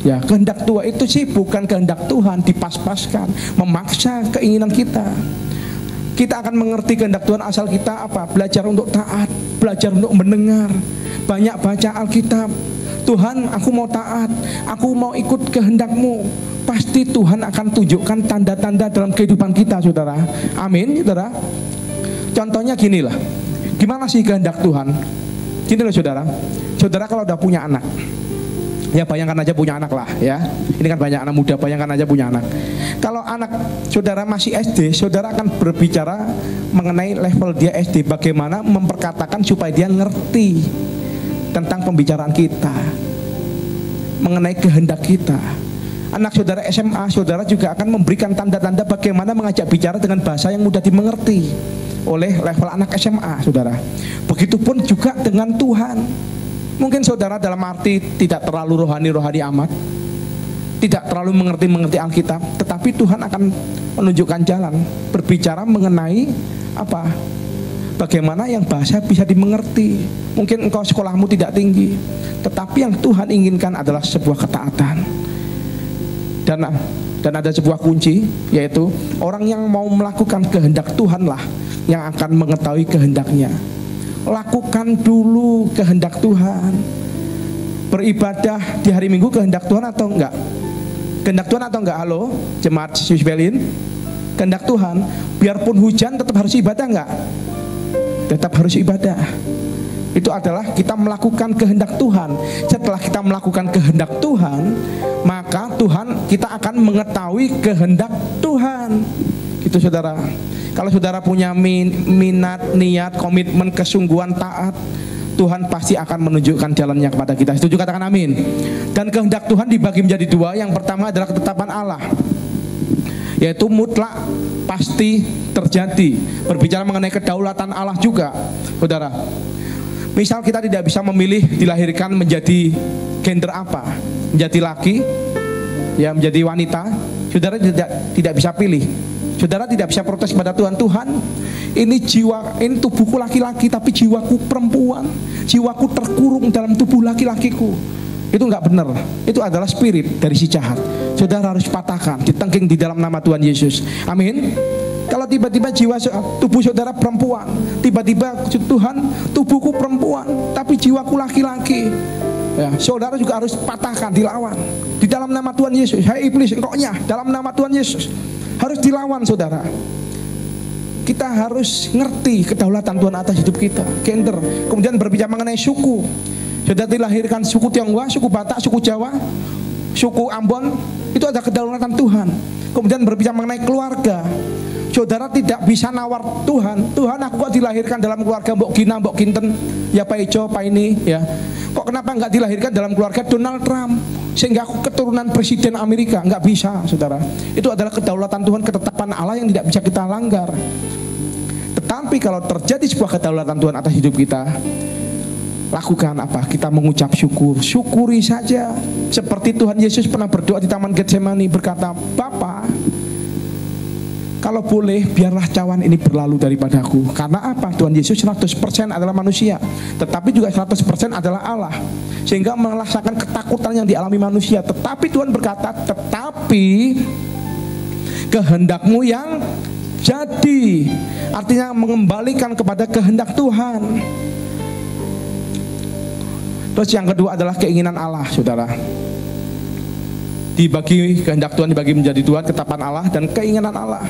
Ya, kehendak Tuhan itu sih bukan kehendak Tuhan dipas-paskan, memaksa keinginan kita. Kita akan mengerti kehendak Tuhan asal kita apa? Belajar untuk taat, belajar untuk mendengar, banyak baca Alkitab. Tuhan, aku mau taat, aku mau ikut kehendak-Mu. Pasti Tuhan akan tunjukkan tanda-tanda dalam kehidupan kita, saudara. Amin, saudara. Contohnya gini lah, gimana sih kehendak Tuhan? Gini loh saudara. Saudara kalau udah punya anak, ya bayangkan aja punya anak lah ya. Ini kan banyak anak muda, bayangkan aja punya anak. Kalau anak saudara masih SD, saudara akan berbicara mengenai level dia SD, bagaimana memperkatakan supaya dia ngerti tentang pembicaraan kita, mengenai kehendak kita. Anak saudara SMA, saudara juga akan memberikan tanda-tanda bagaimana mengajak bicara dengan bahasa yang mudah dimengerti oleh level anak SMA, saudara. Begitupun juga dengan Tuhan. Mungkin saudara dalam arti tidak terlalu rohani-rohani amat, tidak terlalu mengerti Alkitab, tetapi Tuhan akan menunjukkan jalan, berbicara mengenai apa, bagaimana yang bahasa bisa dimengerti. Mungkin engkau sekolahmu tidak tinggi, tetapi yang Tuhan inginkan adalah sebuah ketaatan. Dan ada sebuah kunci, yaitu orang yang mau melakukan kehendak Tuhanlah yang akan mengetahui kehendaknya. Lakukan dulu kehendak Tuhan. Beribadah di hari Minggu kehendak Tuhan atau enggak? Kehendak Tuhan atau enggak? Halo, jemaat Sisbelin, kehendak Tuhan. Biarpun hujan tetap harus ibadah enggak? Tetap harus ibadah. Itu adalah kita melakukan kehendak Tuhan. Setelah kita melakukan kehendak Tuhan, maka kita akan mengetahui kehendak Tuhan. Gitu saudara. Kalau saudara punya minat, niat, komitmen, kesungguhan, taat, Tuhan pasti akan menunjukkan jalannya kepada kita. Setuju, katakan amin. Dan kehendak Tuhan dibagi menjadi dua. Yang pertama adalah ketetapan Allah, yaitu mutlak, pasti terjadi. Berbicara mengenai kedaulatan Allah juga, saudara. Misal kita tidak bisa memilih dilahirkan menjadi gender apa, menjadi laki, ya menjadi wanita. Saudara tidak bisa pilih. Saudara tidak bisa protes pada Tuhan. Tuhan, ini jiwa, ini tubuhku laki-laki tapi jiwaku perempuan. Jiwaku terkurung dalam tubuh laki-lakiku. Itu enggak benar. Itu adalah spirit dari si jahat. Saudara harus patahkan, ditengking di dalam nama Tuhan Yesus. Amin. Kalau tiba-tiba jiwa tubuh saudara perempuan, tiba-tiba Tuhan, tubuhku perempuan tapi jiwaku laki-laki, ya, saudara juga harus patahkan, dilawan di dalam nama Tuhan Yesus. Hai iblis, engkaunya dalam nama Tuhan Yesus harus dilawan, saudara. Kita harus ngerti kedaulatan Tuhan atas hidup kita, gender. Kemudian berbicara mengenai suku, saudara dilahirkan suku Tionghoa, suku Batak, suku Jawa, suku Ambon, itu ada kedaulatan Tuhan. Kemudian berbicara mengenai keluarga, saudara tidak bisa nawar Tuhan. Tuhan, aku kok dilahirkan dalam keluarga Mbok Gina, Mbok Kinten, ya Pak Ijo, Pak ini, ya. Kok kenapa nggak dilahirkan dalam keluarga Donald Trump sehingga aku keturunan presiden Amerika? Nggak bisa, saudara. Itu adalah kedaulatan Tuhan, ketetapan Allah yang tidak bisa kita langgar. Tetapi kalau terjadi sebuah kedaulatan Tuhan atas hidup kita, lakukan apa? Kita mengucap syukur. Syukuri saja. Seperti Tuhan Yesus pernah berdoa di Taman Getsemani, berkata, Bapa, kalau boleh biarlah cawan ini berlalu daripadaku. Karena apa? Tuhan Yesus 100% adalah manusia, tetapi juga 100% adalah Allah, sehingga merasakan ketakutan yang dialami manusia. Tetapi Tuhan berkata, tetapi kehendakmu yang jadi. Artinya mengembalikan kepada kehendak Tuhan. Terus yang kedua adalah keinginan Allah, saudara. Dibagi kehendak Tuhan dibagi menjadi dua, ketetapan Allah dan keinginan Allah.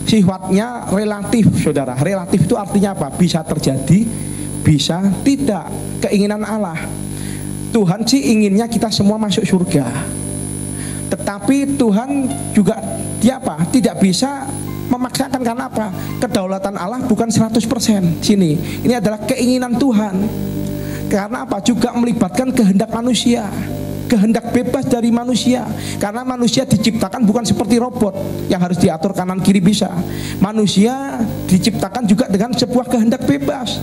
Sifatnya relatif, saudara. Relatif itu artinya apa? Bisa terjadi, bisa tidak. Keinginan Allah, Tuhan sih inginnya kita semua masuk surga. Tetapi Tuhan juga tidak bisa memaksakan. Karena apa? Kedaulatan Allah bukan 100%. Sini, ini adalah keinginan Tuhan. Karena apa? Juga melibatkan kehendak manusia, kehendak bebas dari manusia. Karena manusia diciptakan bukan seperti robot yang harus diatur kanan kiri bisa. Manusia diciptakan juga dengan sebuah kehendak bebas.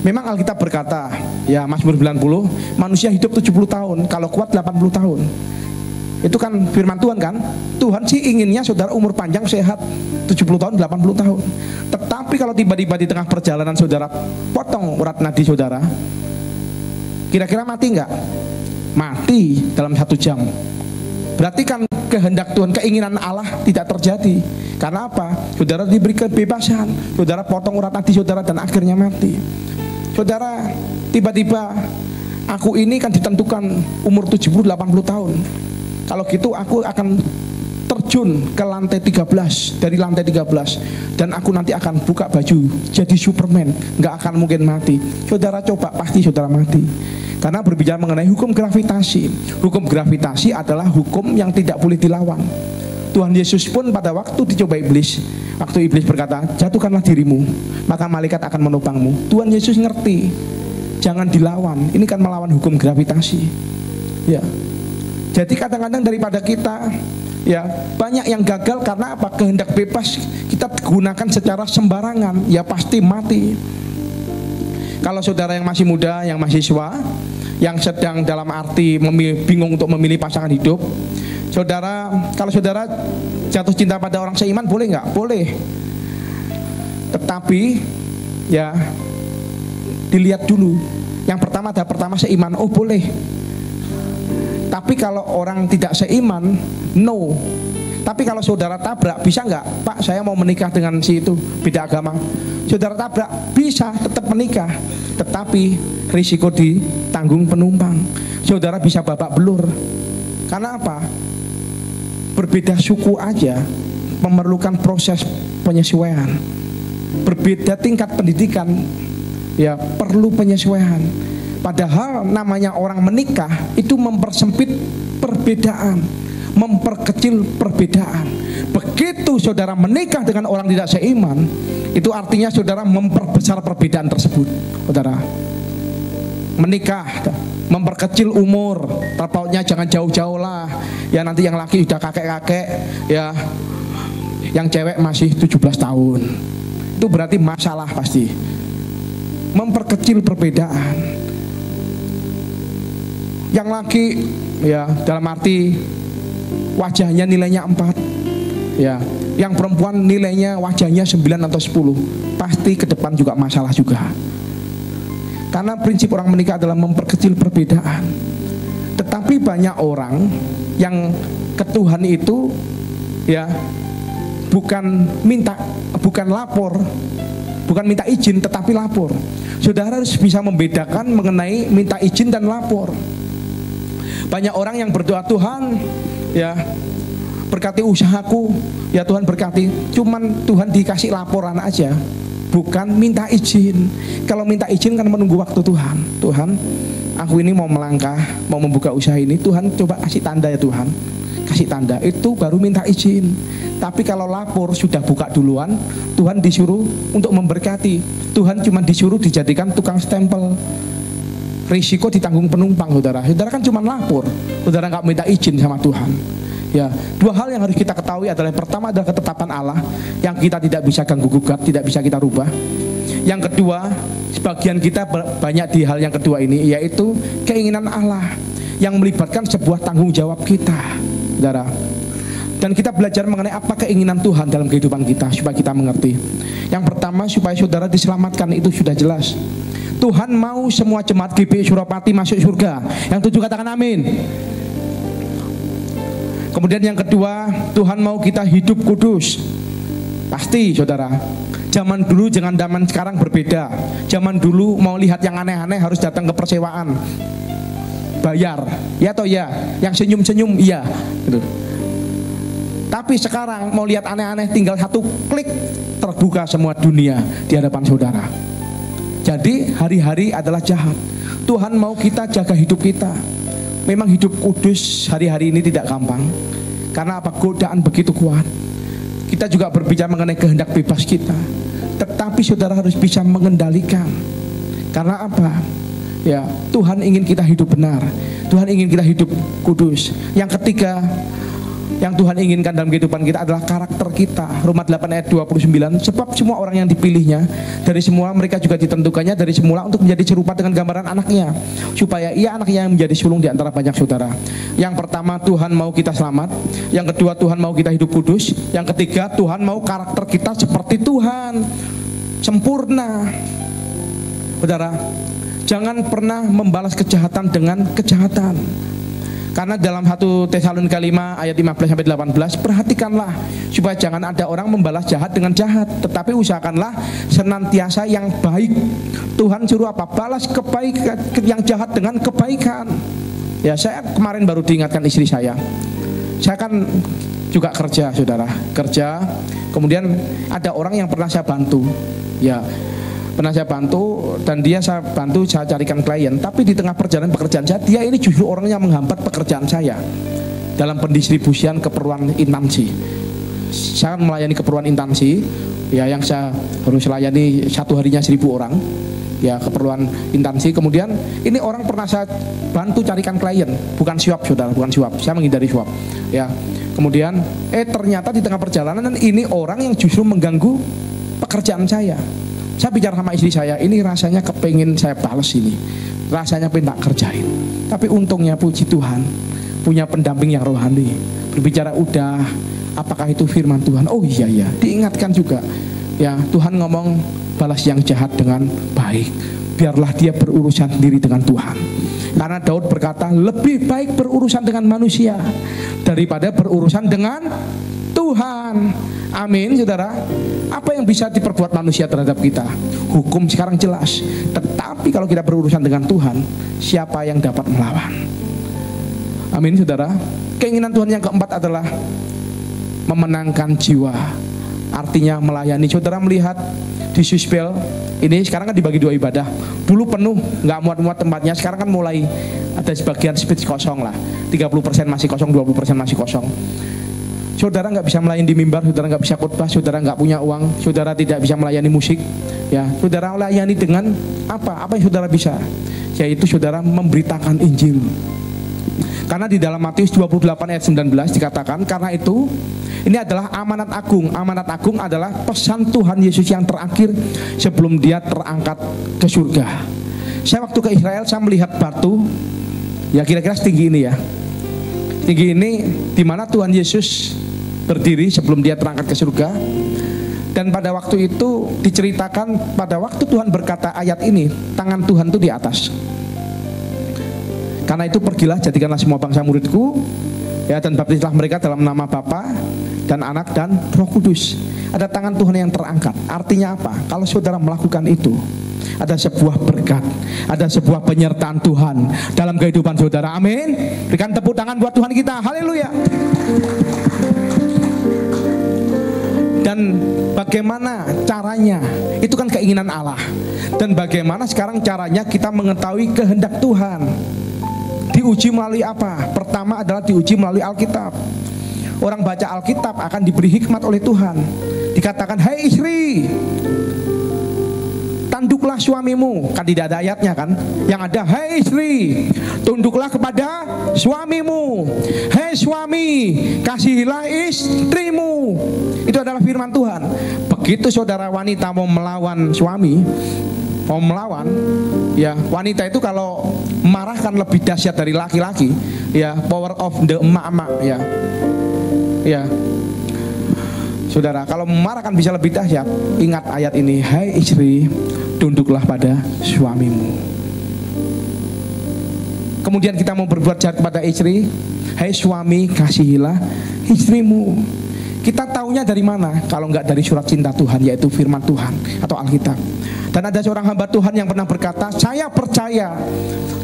Memang Alkitab berkata, ya Mazmur 90, manusia hidup 70 tahun, kalau kuat 80 tahun. Itu kan firman Tuhan kan. Tuhan sih inginnya saudara umur panjang, sehat, 70 tahun, 80 tahun. Tetapi kalau tiba-tiba di tengah perjalanan saudara potong urat nadi saudara, kira-kira mati enggak? Mati dalam 1 jam. Berarti kan kehendak Tuhan, keinginan Allah tidak terjadi. Karena apa? Saudara diberi kebebasan, saudara potong urat nadi saudara dan akhirnya mati. Saudara, tiba-tiba aku ini kan ditentukan umur 70-80 tahun. Kalau gitu aku akan terjun ke lantai 13, dari lantai 13, dan aku nanti akan buka baju jadi Superman, nggak akan mungkin mati. Saudara coba, pasti saudara mati. Karena berbicara mengenai hukum gravitasi. Hukum gravitasi adalah hukum yang tidak boleh dilawan. Tuhan Yesus pun pada waktu dicoba iblis, waktu iblis berkata, jatuhkanlah dirimu, maka malaikat akan menopangmu. Tuhan Yesus ngerti, jangan dilawan. Ini kan melawan hukum gravitasi, ya. Jadi kadang-kadang daripada kita, ya, banyak yang gagal karena apa? Kehendak bebas kita gunakan secara sembarangan, ya pasti mati. Kalau saudara yang masih muda, yang mahasiswa, yang sedang dalam arti bingung untuk memilih pasangan hidup, saudara, kalau saudara jatuh cinta pada orang seiman, boleh nggak? Boleh. Tetapi ya dilihat dulu. Yang pertama ada pertama seiman, oh boleh. Tapi kalau orang tidak seiman, no. Tapi kalau saudara tabrak, bisa nggak? Pak, saya mau menikah dengan si itu, beda agama. Saudara tabrak, bisa tetap menikah. Tetapi risiko ditanggung penumpang. Saudara bisa babak belur. Karena apa? Berbeda suku aja memerlukan proses penyesuaian. Berbeda tingkat pendidikan, ya perlu penyesuaian. Padahal namanya orang menikah itu mempersempit perbedaan, memperkecil perbedaan. Begitu saudara menikah dengan orang tidak seiman, itu artinya saudara memperbesar perbedaan tersebut. Saudara menikah, memperkecil umur, terpautnya jangan jauh-jauh lah. Ya nanti yang laki sudah kakek-kakek, ya yang cewek masih 17 tahun. Itu berarti masalah pasti. Memperkecil perbedaan. Yang laki ya dalam arti wajahnya nilainya 4. Ya, yang perempuan nilainya wajahnya 9 atau 10. Pasti ke depan juga masalah juga. Karena prinsip orang menikah adalah memperkecil perbedaan. Tetapi banyak orang yang ke Tuhan itu ya bukan lapor, bukan minta izin, tetapi lapor. Saudara harus bisa membedakan mengenai minta izin dan lapor. Banyak orang yang berdoa, Tuhan ya berkati usahaku, ya Tuhan berkati, cuman Tuhan dikasih laporan aja, bukan minta izin. Kalau minta izin kan menunggu waktu Tuhan. Tuhan, aku ini mau melangkah, mau membuka usaha ini, Tuhan coba kasih tanda ya Tuhan, kasih tanda, itu baru minta izin. Tapi kalau lapor sudah buka duluan, Tuhan disuruh untuk memberkati, Tuhan cuma disuruh dijadikan tukang stempel. Risiko ditanggung penumpang, saudara. Saudara kan cuma lapor, saudara nggak minta izin sama Tuhan. Ya, dua hal yang harus kita ketahui adalah yang pertama adalah ketetapan Allah yang kita tidak bisa ganggu gugat, tidak bisa kita rubah. Yang kedua, sebagian kita banyak di hal yang kedua ini, yaitu keinginan Allah yang melibatkan sebuah tanggung jawab kita, saudara. Dan kita belajar mengenai apa keinginan Tuhan dalam kehidupan kita supaya kita mengerti. Yang pertama, supaya saudara diselamatkan, itu sudah jelas. Tuhan mau semua jemaat GBI Surapati masuk surga. Yang 7 katakan amin. Kemudian yang kedua, Tuhan mau kita hidup kudus. Pasti saudara. Zaman dulu dengan zaman sekarang berbeda. Zaman dulu mau lihat yang aneh-aneh harus datang ke persewaan, bayar, ya atau ya. Yang senyum-senyum iya gitu. Tapi sekarang mau lihat aneh-aneh tinggal satu klik, terbuka semua dunia di hadapan saudara. Jadi hari-hari adalah jahat. Tuhan mau kita jaga hidup kita. Memang hidup kudus hari-hari ini tidak gampang. Karena apa? Godaan begitu kuat. Kita juga berbicara mengenai kehendak bebas kita. Tetapi saudara harus bisa mengendalikan. Karena apa? Ya, Tuhan ingin kita hidup benar. Tuhan ingin kita hidup kudus. Yang ketiga, yang Tuhan inginkan dalam kehidupan kita adalah karakter kita. Roma 8 ayat 29. Sebab semua orang yang dipilihnya, dari semua mereka juga ditentukannya dari semula untuk menjadi serupa dengan gambaran anaknya, supaya ia anaknya yang menjadi sulung di antara banyak saudara. Yang pertama, Tuhan mau kita selamat. Yang kedua, Tuhan mau kita hidup kudus. Yang ketiga, Tuhan mau karakter kita seperti Tuhan, sempurna. Saudara, jangan pernah membalas kejahatan dengan kejahatan. Karena dalam 1 Tesalonika 5 ayat 15-18, perhatikanlah supaya jangan ada orang membalas jahat dengan jahat, tetapi usahakanlah senantiasa yang baik. Tuhan suruh apa? Balas kebaikan, yang jahat dengan kebaikan. Ya, saya kemarin baru diingatkan istri saya. Saya kan juga kerja, saudara, kerja. Kemudian ada orang yang pernah saya bantu. Ya, pernah saya bantu dan saya carikan klien, tapi di tengah perjalanan pekerjaan saya, dia ini justru orang yang menghambat pekerjaan saya dalam pendistribusian keperluan instansi. Saya melayani keperluan instansi, ya, yang saya harus layani satu harinya 1000 orang, ya, keperluan instansi. Kemudian ini orang pernah saya bantu carikan klien, bukan suap, saudara, bukan suap. Saya menghindari suap, ya. Kemudian ternyata di tengah perjalanan ini orang yang justru mengganggu pekerjaan saya. Saya bicara sama istri saya, ini rasanya kepengen saya balas ini, rasanya pengen tak kerjain. Tapi untungnya puji Tuhan punya pendamping yang rohani. Berbicara udah, apakah itu firman Tuhan? Oh iya ya, diingatkan juga. Ya, Tuhan ngomong balas yang jahat dengan baik. Biarlah dia berurusan sendiri dengan Tuhan. Karena Daud berkata, lebih baik berurusan dengan manusia daripada berurusan dengan Tuhan. Amin, saudara. Apa yang bisa diperbuat manusia terhadap kita? Hukum sekarang jelas. Tetapi kalau kita berurusan dengan Tuhan, siapa yang dapat melawan? Amin, saudara. Keinginan Tuhan yang keempat adalah memenangkan jiwa. Artinya melayani. Saudara melihat di Suspel ini sekarang kan dibagi 2 ibadah. Dulu penuh, nggak muat-muat tempatnya. Sekarang kan mulai ada sebagian space kosong lah. 30% masih kosong, 20% masih kosong. Saudara nggak bisa melayani di mimbar, saudara nggak bisa khotbah, saudara nggak punya uang, saudara tidak bisa melayani musik, ya saudara layani dengan apa yang saudara bisa, yaitu saudara memberitakan Injil. Karena di dalam Matius 28 ayat 19 dikatakan, karena itu ini adalah amanat agung. Amanat agung adalah pesan Tuhan Yesus yang terakhir sebelum dia terangkat ke surga. Saya waktu ke Israel, saya melihat batu, ya kira-kira setinggi ini ya. Tinggi ini di mana Tuhan Yesus berdiri sebelum dia terangkat ke surga. Dan pada waktu itu diceritakan, pada waktu Tuhan berkata ayat ini, tangan Tuhan itu di atas. Karena itu pergilah, jadikanlah semua bangsa muridku, ya, dan baptislah mereka dalam nama Bapa dan Anak dan Roh Kudus. Ada tangan Tuhan yang terangkat. Artinya apa? Kalau saudara melakukan itu, ada sebuah berkat, ada sebuah penyertaan Tuhan dalam kehidupan saudara. Amin. Berikan tepuk tangan buat Tuhan kita. Haleluya. Dan bagaimana caranya? Itu kan keinginan Allah. Dan bagaimana sekarang caranya kita mengetahui kehendak Tuhan? Diuji melalui apa? Pertama adalah diuji melalui Alkitab. Orang baca Alkitab akan diberi hikmat oleh Tuhan. Dikatakan, "Hai istri, tunduklah suamimu." Kan tidak ada ayatnya kan? Yang ada, "Hai istri, tunduklah kepada suamimu. Hai suami, kasihilah istrimu." Itu adalah firman Tuhan. Begitu saudara wanita mau melawan suami, mau melawan, ya wanita itu kalau marah kan lebih dahsyat dari laki-laki, ya, power of the emak-emak, ya. Ya. Saudara, kalau marah kan bisa lebih dahsyat. Ingat ayat ini, "Hai istri, tunduklah pada suamimu." Kemudian kita mau berbuat jahat kepada istri, "Hai suami, kasihilah istrimu." Kita taunya dari mana? Kalau enggak dari surat cinta Tuhan, yaitu firman Tuhan atau Alkitab. Dan ada seorang hamba Tuhan yang pernah berkata, "Saya percaya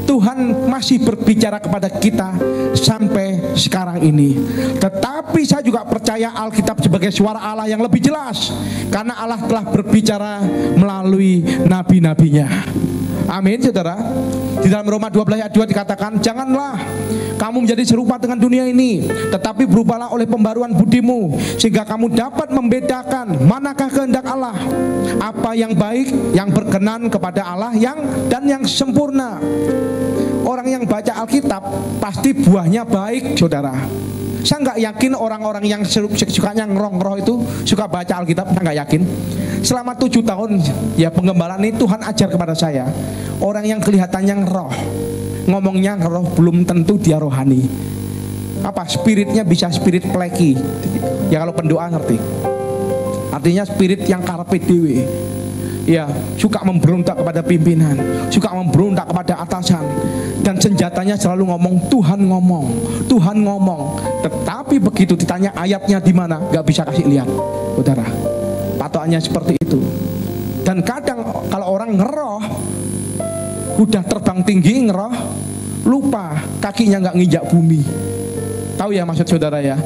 Tuhan masih berbicara kepada kita sampai sekarang ini. Tetapi saya juga percaya Alkitab sebagai suara Allah yang lebih jelas, karena Allah telah berbicara melalui nabi-nabinya." Amin, saudara. Di dalam Roma 12 ayat 2 dikatakan, "Janganlah kamu menjadi serupa dengan dunia ini, tetapi berubahlah oleh pembaruan budimu, sehingga kamu dapat membedakan manakah kehendak Allah, apa yang baik, yang berkenan kepada Allah, dan yang sempurna." Orang yang baca Alkitab pasti buahnya baik, saudara. Saya nggak yakin orang-orang yang sukanya ngeroh itu suka baca Alkitab. Saya nggak yakin. Selama 7 tahun ya penggembalaan ini, Tuhan ajar kepada saya, orang yang kelihatannya ngeroh, ngomongnya ngeroh, belum tentu dia rohani. Apa? Spiritnya bisa spirit pleki. Ya kalau pendoa ngerti. Artinya spirit yang karepe dhewe. Ya, suka memberontak kepada pimpinan, suka memberontak kepada atasan, dan senjatanya selalu ngomong, "Tuhan ngomong, Tuhan ngomong." Tetapi begitu ditanya ayatnya di mana, nggak bisa kasih lihat, saudara. Patokannya seperti itu. Dan kadang kalau orang ngeroh, udah terbang tinggi ngeroh, lupa kakinya nggak nginjak bumi. Tahu ya maksud saudara ya?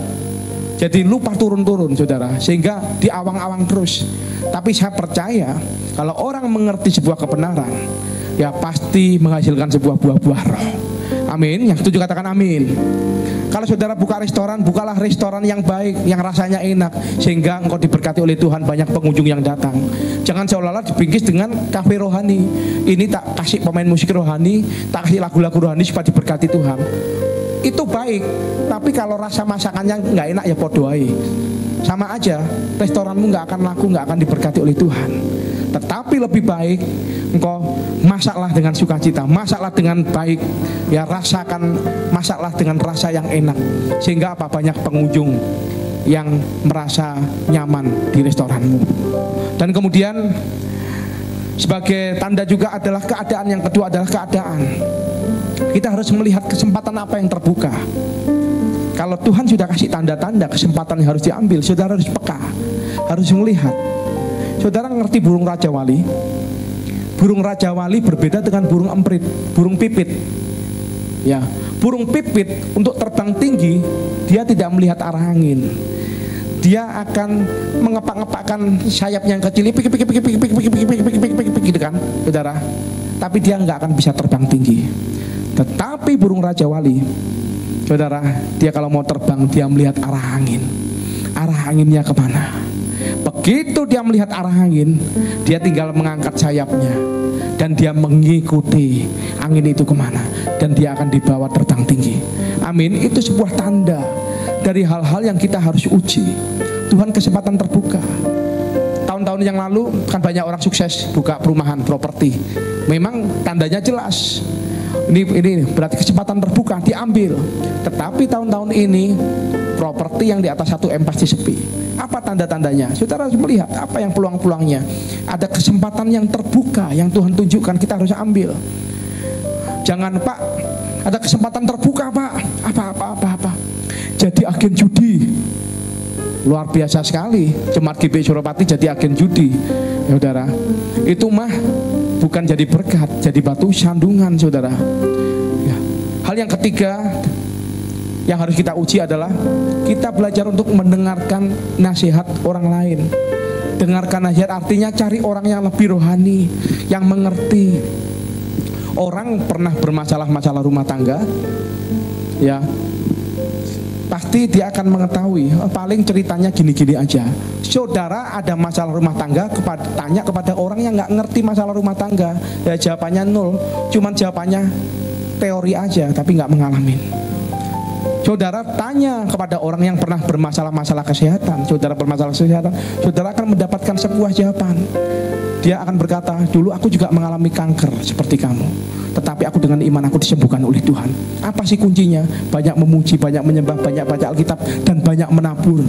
Jadi lupa turun-turun, saudara, sehingga diawang-awang terus. Tapi saya percaya kalau orang mengerti sebuah kebenaran, ya pasti menghasilkan sebuah buah-buah roh. Amin. Yang setuju katakan amin. Kalau saudara buka restoran, bukalah restoran yang baik, yang rasanya enak, sehingga engkau diberkati oleh Tuhan, banyak pengunjung yang datang. Jangan seolah-olah dibingkis dengan kafe rohani. Ini tak kasih pemain musik rohani, tak kasih lagu-lagu rohani supaya diberkati Tuhan. Itu baik, tapi kalau rasa masakannya nggak enak ya podoai. Sama aja, restoranmu nggak akan laku, nggak akan diberkati oleh Tuhan. Tetapi lebih baik engkau masaklah dengan sukacita, masaklah dengan baik, ya rasakan, masaklah dengan rasa yang enak, sehingga apa, banyak pengunjung yang merasa nyaman di restoranmu. Dan kemudian sebagai tanda juga adalah keadaan, yang kedua adalah keadaan. Kita harus melihat kesempatan apa yang terbuka. Kalau Tuhan sudah kasih tanda-tanda kesempatan yang harus diambil, saudara harus peka, harus melihat. Saudara ngerti burung Raja Wali? Burung Raja Wali berbeda dengan burung emprit, burung pipit. Ya, burung pipit untuk terbang tinggi, dia tidak melihat arah angin. Dia akan mengepak-ngepakkan sayapnya yang kecil, gitu kan, saudara. Tapi dia nggak akan bisa terbang tinggi. Tetapi burung Raja Wali, Saudara, dia kalau mau terbang, dia melihat arah angin. Arah anginnya kemana? Begitu dia melihat arah angin, dia tinggal mengangkat sayapnya dan dia mengikuti angin itu kemana, dan dia akan dibawa terbang tinggi. Amin. Itu sebuah tanda dari hal-hal yang kita harus uji. Tuhan kesempatan terbuka. Tahun-tahun yang lalu kan banyak orang sukses buka perumahan, properti. Memang tandanya jelas. Ini berarti kesempatan terbuka, diambil. Tetapi tahun-tahun ini properti yang di atas 1M pasti sepi. Apa tanda-tandanya? Saudara harus melihat apa yang peluang-peluangnya. Ada kesempatan yang terbuka yang Tuhan tunjukkan, kita harus ambil. Jangan, Pak, ada kesempatan terbuka, Pak. Apa. Jadi agen judi. Luar biasa sekali. Jemaat GBI Suropati jadi agen judi. Ya, saudara, itu mah bukan jadi berkat, jadi batu sandungan, saudara. Ya. Hal yang ketiga yang harus kita uji adalah kita belajar untuk mendengarkan nasihat orang lain. Dengarkan nasihat artinya cari orang yang lebih rohani, yang mengerti. Orang pernah bermasalah-masalah rumah tangga, ya, pasti dia akan mengetahui, paling ceritanya gini-gini aja. Saudara ada masalah rumah tangga, tanya kepada orang yang nggak ngerti masalah rumah tangga, ya jawabannya 0, cuman jawabannya teori aja tapi nggak mengalami. Saudara tanya kepada orang yang pernah bermasalah-masalah kesehatan, saudara bermasalah kesehatan, saudara akan mendapatkan sebuah jawaban. Dia akan berkata, dulu aku juga mengalami kanker seperti kamu, tetapi aku dengan iman aku disembuhkan oleh Tuhan. Apa sih kuncinya? Banyak memuji, banyak menyembah, banyak baca Alkitab, dan banyak menabur.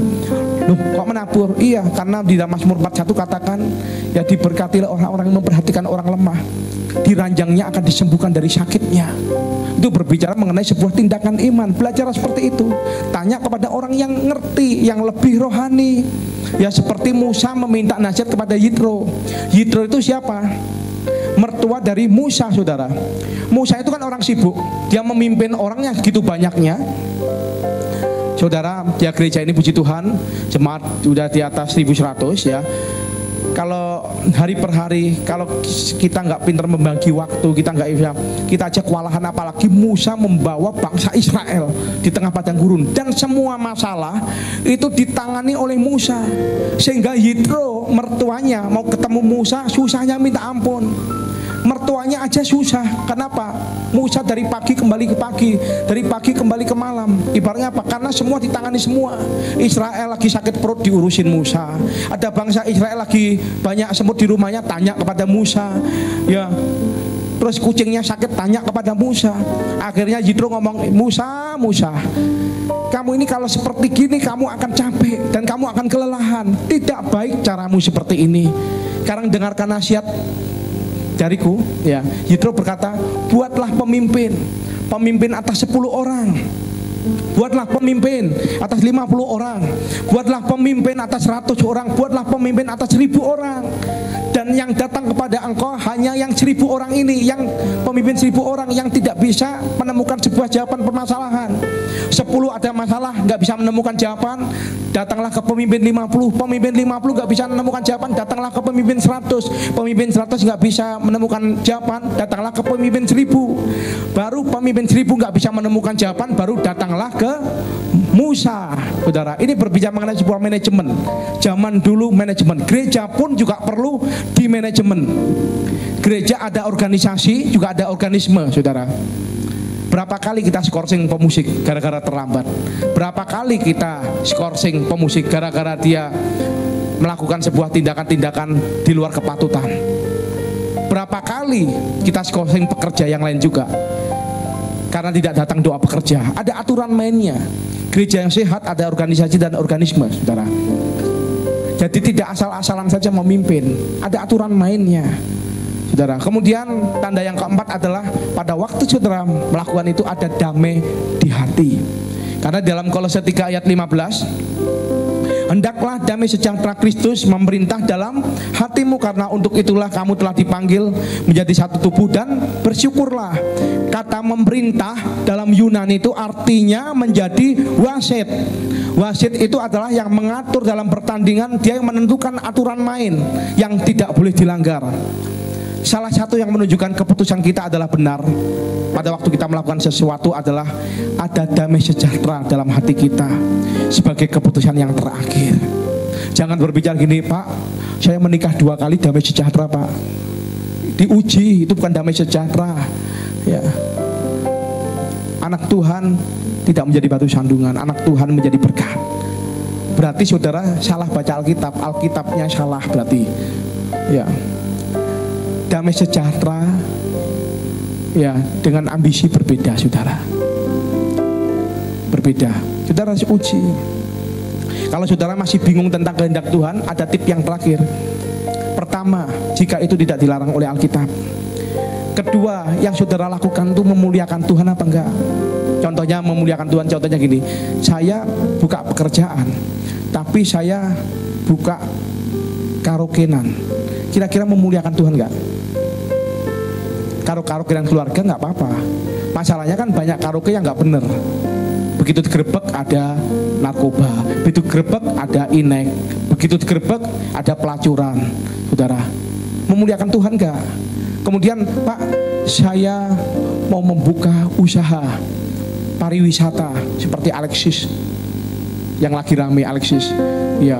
Loh, kok menabur? Iya, karena di dalam Mazmur 41 katakan, ya diberkatilah orang-orang yang memperhatikan orang lemah, diranjangnya akan disembuhkan dari sakitnya. Itu berbicara mengenai sebuah tindakan iman. Belajar seperti itu. Tanya kepada orang yang ngerti, yang lebih rohani. Ya seperti Musa meminta nasihat kepada Yitro. Yitro itu siapa? Mertua dari Musa, saudara. Musa itu kan orang sibuk. Dia memimpin orang yang segitu banyaknya. Saudara, ya gereja ini puji Tuhan, jemaat sudah di atas 1100 ya. Kalau hari per hari, kalau kita nggak pintar membagi waktu, kita aja kewalahan. Apalagi Musa membawa bangsa Israel di tengah padang gurun, dan semua masalah itu ditangani oleh Musa, sehingga Yitro mertuanya mau ketemu Musa susahnya minta ampun. Mertuanya aja susah. Kenapa? Musa dari pagi kembali ke pagi, dari pagi kembali ke malam. Ibaratnya apa? Karena semua ditangani semua. Israel lagi sakit perut diurusin Musa. Ada bangsa Israel lagi banyak semut di rumahnya, tanya kepada Musa. Ya. Terus kucingnya sakit, tanya kepada Musa. Akhirnya Yitro ngomong, Musa, kamu ini kalau seperti gini kamu akan capek dan kamu akan kelelahan. Tidak baik caramu seperti ini. Sekarang dengarkan nasihat dariku, ya. Yitro berkata, buatlah pemimpin atas 10 orang, buatlah pemimpin atas 50 orang, buatlah pemimpin atas 100 orang, buatlah pemimpin atas 1000 orang. Dan yang datang kepada engkau hanya yang 1000 orang ini, yang pemimpin 1000 orang yang tidak bisa menemukan sebuah jawaban permasalahan. 10 ada masalah, nggak bisa menemukan jawaban, datanglah ke pemimpin 50. Pemimpin 50 nggak bisa menemukan jawaban, datanglah ke pemimpin 100. Pemimpin 100 nggak bisa menemukan jawaban, datanglah ke pemimpin 1000. Baru pemimpin 1000 nggak bisa menemukan jawaban, baru datanglah ke Musa. Saudara, ini berbicara mengenai sebuah manajemen. Zaman dulu manajemen, gereja pun juga perlu di manajemen. Gereja ada organisasi, juga ada organisme, saudara. Berapa kali kita skorsing pemusik gara-gara terlambat? Berapa kali kita skorsing pemusik gara-gara dia melakukan sebuah tindakan-tindakan di luar kepatutan? Berapa kali kita skorsing pekerja yang lain juga karena tidak datang doa pekerja? Ada aturan mainnya. Gereja yang sehat ada organisasi dan organisme, saudara. Jadi tidak asal-asalan saja memimpin, ada aturan mainnya, saudara. Kemudian tanda yang keempat adalah pada waktu saudara melakukan itu ada damai di hati. Karena dalam Kolose 3 ayat 15, hendaklah damai sejahtera Kristus memerintah dalam hatimu, karena untuk itulah kamu telah dipanggil menjadi satu tubuh, dan bersyukurlah. Kata memerintah dalam Yunani itu artinya menjadi wasit. Wasit itu adalah yang mengatur dalam pertandingan, dia yang menentukan aturan main yang tidak boleh dilanggar. Salah satu yang menunjukkan keputusan kita adalah benar pada waktu kita melakukan sesuatu adalah ada damai sejahtera dalam hati kita sebagai keputusan yang terakhir. Jangan berbicara gini, Pak, saya menikah 2 kali damai sejahtera, Pak. Diuji, itu bukan damai sejahtera. Ya. Anak Tuhan tidak menjadi batu sandungan, anak Tuhan menjadi berkat. Berarti saudara salah baca Alkitab, Alkitabnya salah berarti. Ya. Damai sejahtera ya dengan ambisi berbeda, saudara. Berbeda. Saudara harus uji. Kalau saudara masih bingung tentang kehendak Tuhan, ada tip yang terakhir. Pertama, jika itu tidak dilarang oleh Alkitab. Kedua, yang saudara lakukan itu memuliakan Tuhan apa enggak? Contohnya memuliakan Tuhan, contohnya gini. Saya buka pekerjaan, tapi saya buka karaokean. Kira-kira memuliakan Tuhan enggak? Karaokean keluarga nggak apa-apa. Masalahnya kan banyak karaoke yang nggak bener. Begitu digerebek ada narkoba, begitu digerebek ada inek, begitu digerebek ada pelacuran. Saudara, memuliakan Tuhan nggak? Kemudian, Pak, saya mau membuka usaha pariwisata seperti Alexis yang lagi rame, Alexis, ya,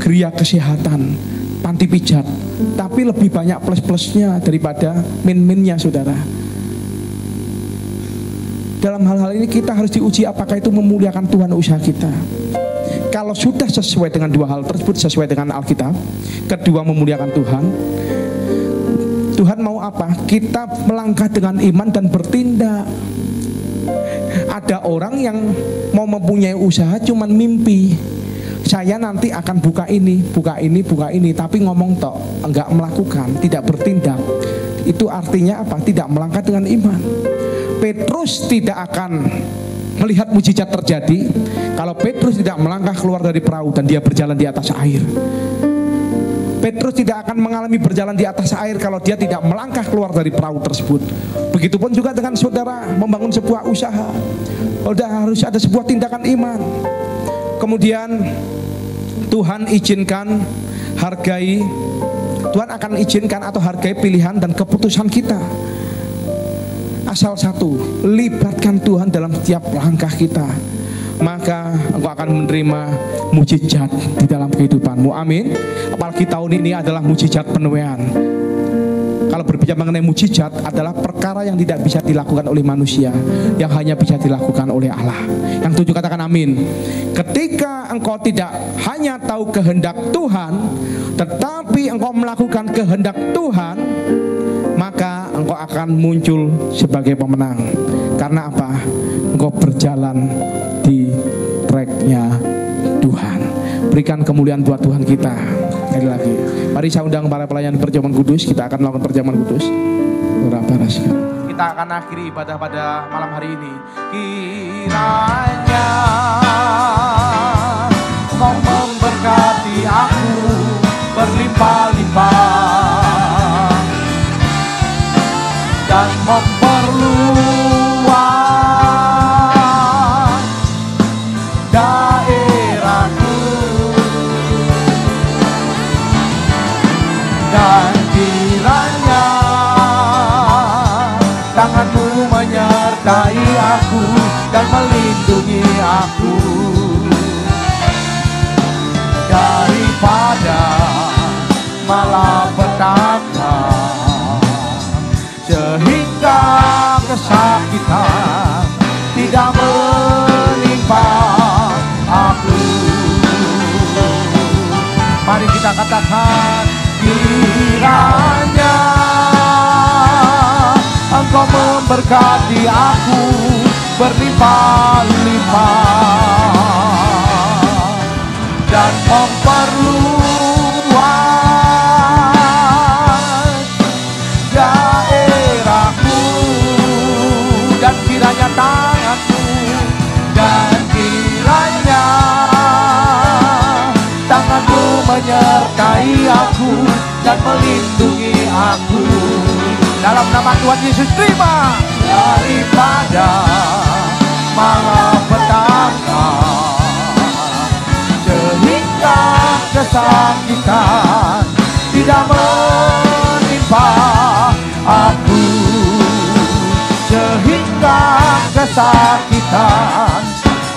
geria kesehatan, panti pijat, tapi lebih banyak plus-plusnya daripada min-minnya, saudara. Dalam hal-hal ini kita harus diuji apakah itu memuliakan Tuhan usaha kita. Kalau sudah sesuai dengan 2 hal tersebut, sesuai dengan Alkitab, kedua memuliakan Tuhan, Tuhan mau apa? Kita melangkah dengan iman dan bertindak. Ada orang yang mau mempunyai usaha cuman mimpi, saya nanti akan buka ini, tapi ngomong tok, enggak melakukan, tidak bertindak. Itu artinya apa? Tidak melangkah dengan iman. Petrus tidak akan melihat mujizat terjadi kalau Petrus tidak melangkah keluar dari perahu dan dia berjalan di atas air. Petrus tidak akan mengalami berjalan di atas air kalau dia tidak melangkah keluar dari perahu tersebut. Begitupun juga dengan saudara membangun sebuah usaha, harus ada sebuah tindakan iman. Kemudian Tuhan izinkan, hargai, Tuhan akan izinkan atau hargai pilihan dan keputusan kita. Asal satu, libatkan Tuhan dalam setiap langkah kita, maka engkau akan menerima mujizat di dalam kehidupanmu. Amin. Apalagi tahun ini adalah mujizat penuaian. Kalau berbicara mengenai mujizat adalah perkara yang tidak bisa dilakukan oleh manusia, yang hanya bisa dilakukan oleh Allah. Yang 7 katakan amin. Ketika engkau tidak hanya tahu kehendak Tuhan, tetapi engkau melakukan kehendak Tuhan, maka engkau akan muncul sebagai pemenang. Karena apa? Engkau berjalan di tracknya Tuhan. Berikan kemuliaan buat Tuhan kita. Sekali lagi, mari saya undang para pelayan perjamuan kudus. Kita akan melakukan perjamuan kudus. Kita akan akhiri ibadah pada malam hari ini. Kiranya Kau memberkati aku berlimpah-limpah dan memperluas daerahku, dan kiranya tangan-Mu menyertai aku dan melindungi aku daripada malapetaka, sehingga kesakitan tidak menimpa aku. Mari kita katakan, kiranya Engkau memberkati aku berlimpah-limpah dan memperluas daerahku, dan kiranya tangan-Mu, dan kiranya tangan-Mu menyertai aku dan melindungi aku. Dalam nama Tuhan Yesus, terima daripada malapetaka, sehingga kesakitan tidak menimpa kesakitan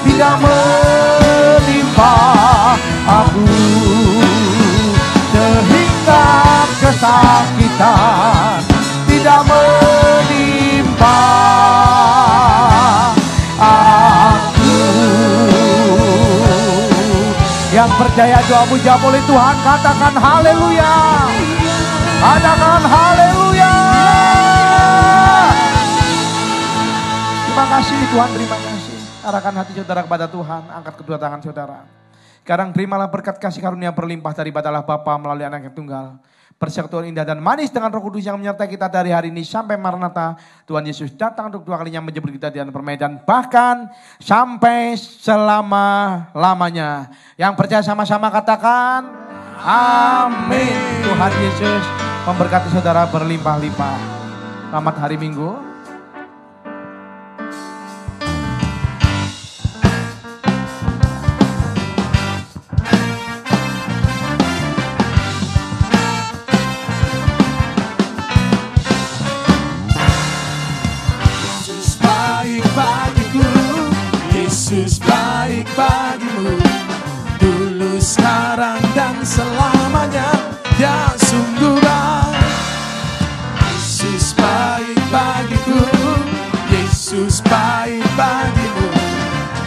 tidak menimpa aku, sehingga kesakitan tidak menimpa aku. Yang percaya doamu jawab oleh Tuhan, katakan haleluya. Katakan haleluya. Terima kasih Tuhan, terima kasih. Arahkan hati saudara kepada Tuhan, angkat kedua tangan saudara. Sekarang terimalah berkat kasih karunia berlimpah daripada Allah Bapa melalui Anak yang tunggal. Persekutuan indah dan manis dengan Roh Kudus yang menyertai kita dari hari ini sampai Maranatha. Tuhan Yesus datang untuk dua kalinya menjemput kita di dalam permainan, bahkan sampai selama-lamanya. Yang percaya sama-sama katakan amin. Tuhan Yesus memberkati saudara berlimpah-limpah. Selamat hari Minggu. Yesus baik bagimu, dulu, sekarang, dan selamanya. Dia sungguh baik. Yesus baik bagiku, Yesus baik bagimu,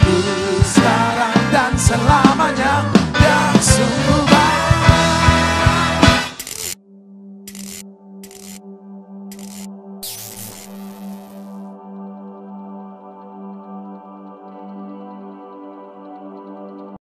dulu, sekarang, dan selamanya.